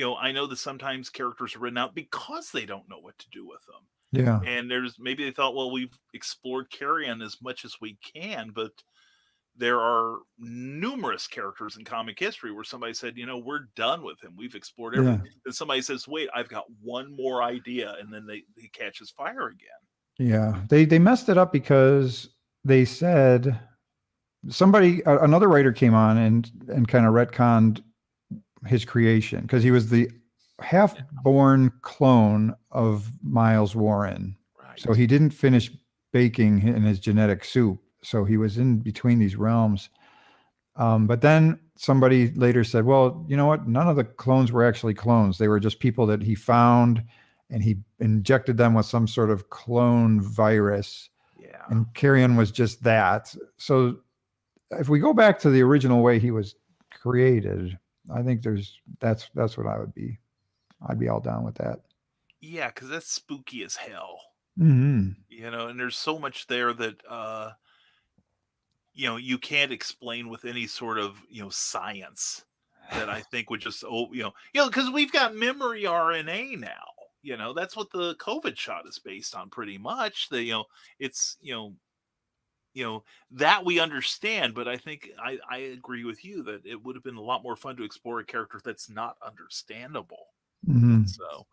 I know that sometimes characters are written out because they don't know what to do with them. Yeah. And maybe they thought, well, we've explored Carry On as much as we can, but there are numerous characters in comic history where somebody said, we're done with him. We've explored everything. Yeah. And somebody says, wait, I've got one more idea. And then he catches fire again. Yeah. They messed it up because they said another writer came on and kind of retconned his creation because he was the half-born clone of Miles Warren. Right. So he didn't finish baking in his genetic soup. So he was in between these realms. But then somebody later said, well, you know what? None of the clones were actually clones. They were just people that he found and he injected them with some sort of clone virus. Yeah. And Carry On was just that. So if we go back to the original way he was created, I think that's what I would be. I'd be all down with that. Yeah, because that's spooky as hell. Mm-hmm. And there's so much there that you can't explain with any sort of science that I think would just because we've got memory RNA now. That's what the COVID shot is based on pretty much. That it's that we understand, but I think I agree with you that it would have been a lot more fun to explore a character that's not understandable. Mm-hmm. So,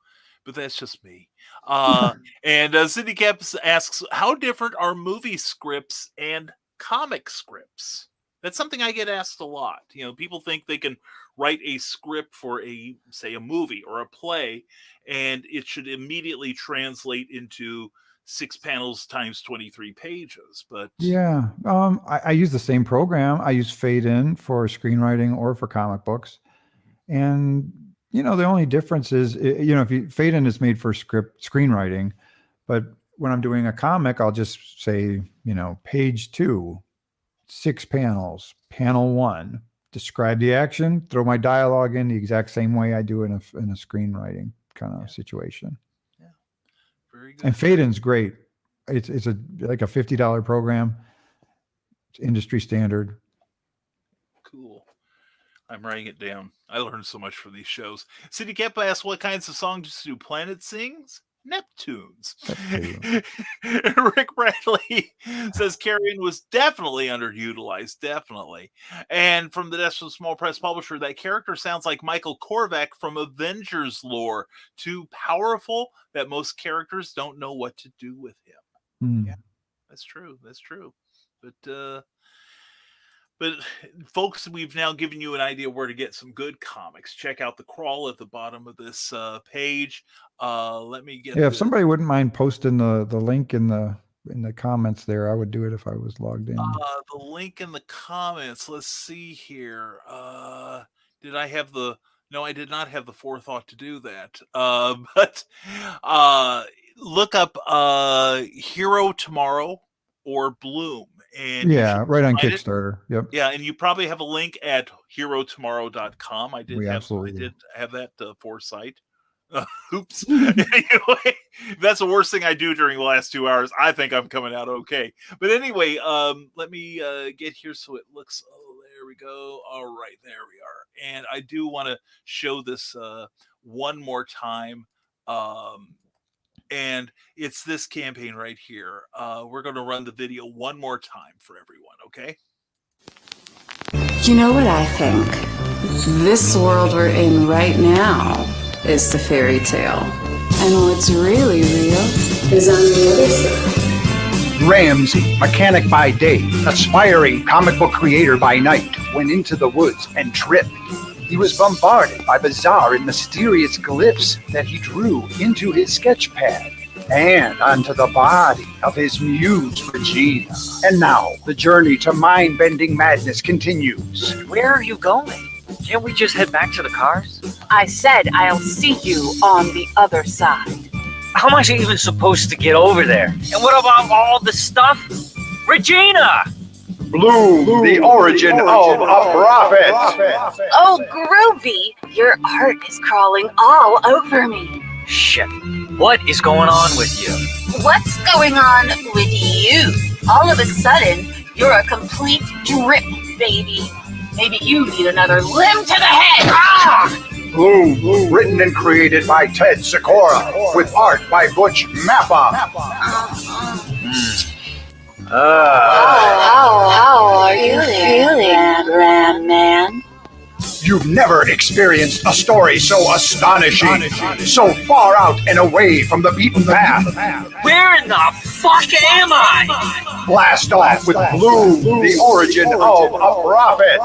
but that's just me. And Cindy Caps asks, how different are movie scripts and comic scripts? That's something I get asked a lot. People think they can write a script for say a movie or a play, and it should immediately translate into 6 panels times 23 pages. But yeah, I use the same program. I use Fade In for screenwriting or for comic books. And, the only difference is, if Fade In is made for screenwriting, but when I'm doing a comic, I'll just say, page 2, 6 panels, panel 1, describe the action, throw my dialogue in the exact same way I do in a screenwriting kind of situation. Yeah, very good. And Fade In's great. It's like a $50 program. It's industry standard. Cool. I'm writing it down. I learned so much from these shows. City Cap asks, what kinds of songs do Planet sings? Neptunes. Rick Bradley says Carry On was definitely underutilized, definitely. And from the desk of Small Press Publisher, that character sounds like Michael Korvac from Avengers lore. Too powerful that most characters don't know what to do with him. Yeah, that's true. But folks, we've now given you an idea where to get some good comics. Check out the crawl at the bottom of this page. Let me get. Yeah, if somebody wouldn't mind posting the link in the comments there, I would do it if I was logged in. The link in the comments. Let's see here. Did I have the? No, I did not have the forethought to do that. But look up Hero Tomorrow or Bloom. And right on Kickstarter. Yep. Yeah, and you probably have a link at herotomorrow.com. I did have that foresight. Oops. Anyway, that's the worst thing I do during the last 2 hours. I think I'm coming out okay. But anyway, let me get here so it looks. Oh, there we go. All right, there we are. And I do want to show this one more time. And it's this campaign right here. We're going to run the video one more time for everyone, okay? You know what I think? This world we're in right now is the fairy tale. And what's really real is on the other side. Ramsey, mechanic by day, aspiring comic book creator by night, went into the woods and tripped. He was bombarded by bizarre and mysterious glyphs that he drew into his sketch pad and onto the body of his muse, Regina. And now, the journey to mind-bending madness continues. Where are you going? Can't we just head back to the cars? I said I'll see you on the other side. How am I even supposed to get over there? And what about all the stuff? Regina! Bloom, the origin of a prophet. Oh, groovy! Your art is crawling all over me. Shit. What is going on with you? What's going on with you? All of a sudden, you're a complete drip baby. Maybe you need another limb to the head. Ah! Bloom, written and created by Ted Sikora, with art by Butch Mappa. How are you feeling, Ram Man? You've never experienced a story so astonishing, so far out and away from the beaten path. Where in the fuck am I? Blast off with Bloom, the origin of a prophet.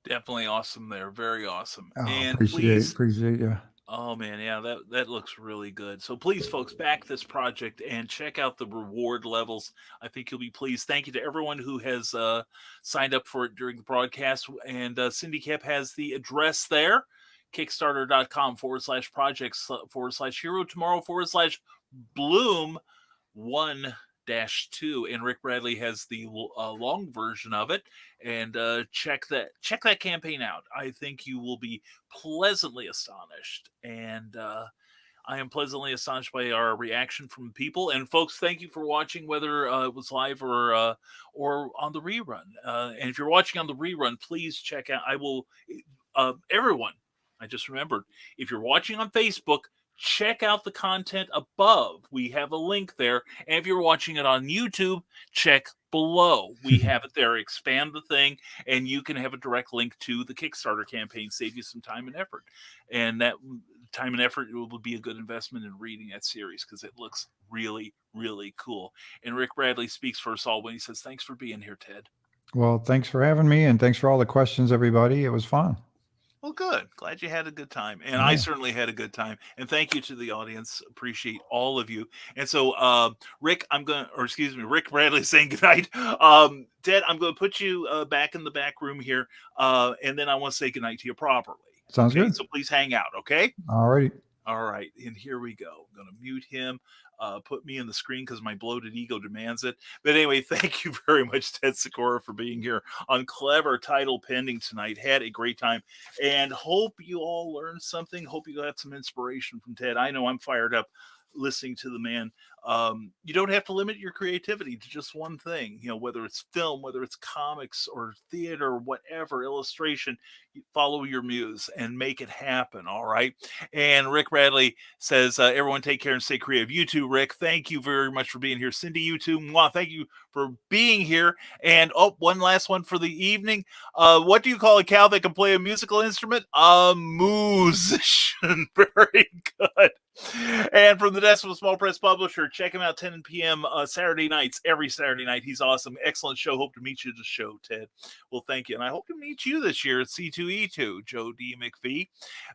Definitely awesome there. Very awesome. Oh, And appreciate please, you. oh man, yeah, that looks really good. So please, folks, back this project and check out the reward levels. I think you'll be pleased. Thank you to everyone who has signed up for it during the broadcast. And Cindy Cap has the address there, kickstarter.com/projects/hero tomorrow /bloom 1-2, and Rick Bradley has the long version of it. And check that campaign out. I think you will be pleasantly astonished, and I am pleasantly astonished by our reaction from people. And folks, thank you for watching, whether it was live or on the rerun. And if you're watching on the rerun, please check out. I will everyone. I just remembered, if you're watching on Facebook, check out the content above. We have a link there. And if you're watching it on YouTube, check below. We have it there. Expand the thing, and you can have a direct link to the Kickstarter campaign. Save you some time and effort. And that time and effort will be a good investment in reading that series, because it looks really, really cool. And Rick Bradley speaks for us all when he says, thanks for being here, Ted. Well, thanks for having me, and thanks for all the questions, everybody. It was fun. Well, good. Glad you had a good time. And Yeah. I certainly had a good time. And thank you to the audience. Appreciate all of you. And so, Rick Bradley saying goodnight. Ted, I'm going to put you back in the back room here. And then I want to say goodnight to you properly. Sounds good. So please hang out, okay? All right. All right. And here we go. I'm going to mute him. Put me in the screen because my bloated ego demands it. But anyway, thank you very much, Ted Sikora, for being here on Clever Title Pending tonight. Had a great time, and hope you all learned something. Hope you got some inspiration from Ted. I know I'm fired up listening to the man. You don't have to limit your creativity to just one thing, whether it's film, whether it's comics or theater, whatever, illustration. You follow your muse and make it happen. All right. And Rick Bradley says, everyone take care and stay creative. You too, Rick. Thank you very much for being here. Cindy, you too. Mwah, thank you for being here. And one last one for the evening. What do you call a cow that can play a musical instrument? A musician. Very good. And from the desk of a small press publisher, check him out 10 p.m. Saturday nights, every Saturday night. He's awesome. Excellent show. Hope to meet you at the show, Ted. Well, thank you. And I hope to meet you this year at C2E2, Joe D. McPhee.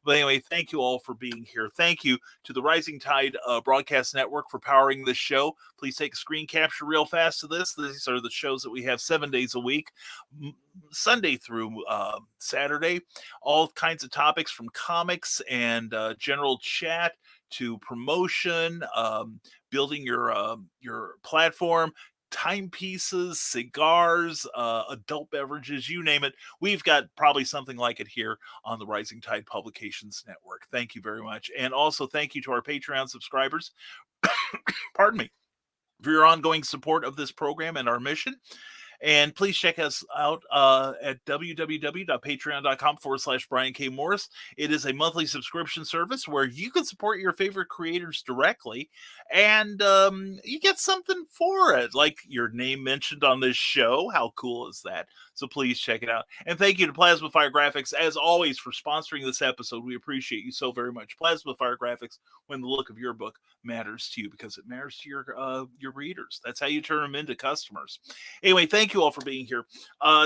But anyway, thank you all for being here. Thank you to the Rising Tide Broadcast Network for powering this show. Please take a screen capture real fast of this. These are the shows that we have 7 days a week, Sunday through Saturday. All kinds of topics from comics and general chat to promotion, building your platform, timepieces, cigars, adult beverages, you name it. We've got probably something like it here on the Rising Tide Publications Network. Thank you very much. And also thank you to our Patreon subscribers. Pardon me, for your ongoing support of this program and our mission. And please check us out at www.patreon.com/Brian K. Morris. It is a monthly subscription service where you can support your favorite creators directly, and you get something for it, like your name mentioned on this show. How cool is that? So please check it out. And thank you to Plasma Fire Graphics, as always, for sponsoring this episode. We appreciate you so very much. Plasma Fire Graphics, when the look of your book matters to you, because it matters to your readers. That's how you turn them into customers. Anyway, thank you all for being here.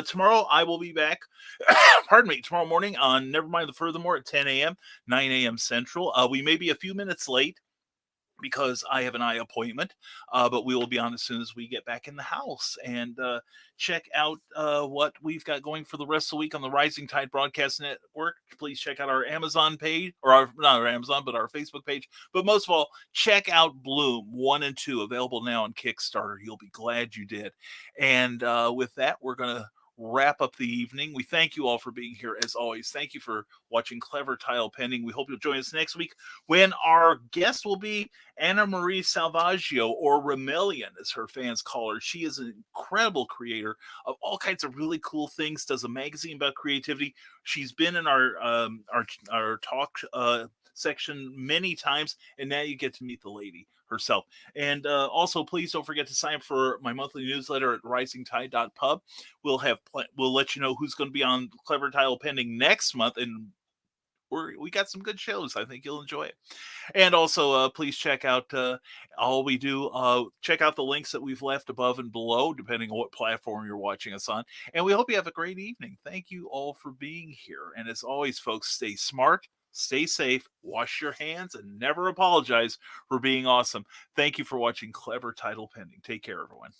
Tomorrow I will be back, tomorrow morning on Nevermind the Furthermore at 10 a.m., 9 a.m. Central. We may be a few minutes late. because I have an eye appointment. But we will be on as soon as we get back in the house. And check out what we've got going for the rest of the week on the Rising Tide Broadcast Network. Please check out our Amazon page, or not our Amazon, but our Facebook page. But most of all, check out Bloom 1 and 2, available now on Kickstarter. You'll be glad you did. And with that, we're going to wrap up the evening. We thank you all for being here as always. Thank you for watching Clever Title Pending. We hope you'll join us next week when our guest will be Anna Marie Salvaggio, or Remelian as her fans call her. She is an incredible creator of all kinds of really cool things, does a magazine about creativity. She's been in our talk section many times, and now you get to meet the lady herself. And also, please don't forget to sign up for my monthly newsletter at risingtide.pub. We'll let you know who's going to be on Clever Title Pending next month, and we got some good shows. I think you'll enjoy it. And also, please check out all we do. Check out the links that we've left above and below, depending on what platform you're watching us on. And we hope you have a great evening. Thank you all for being here. And as always, folks, stay smart, stay safe, wash your hands, and never apologize for being awesome. Thank you for watching Clever Title Pending. Take care, everyone.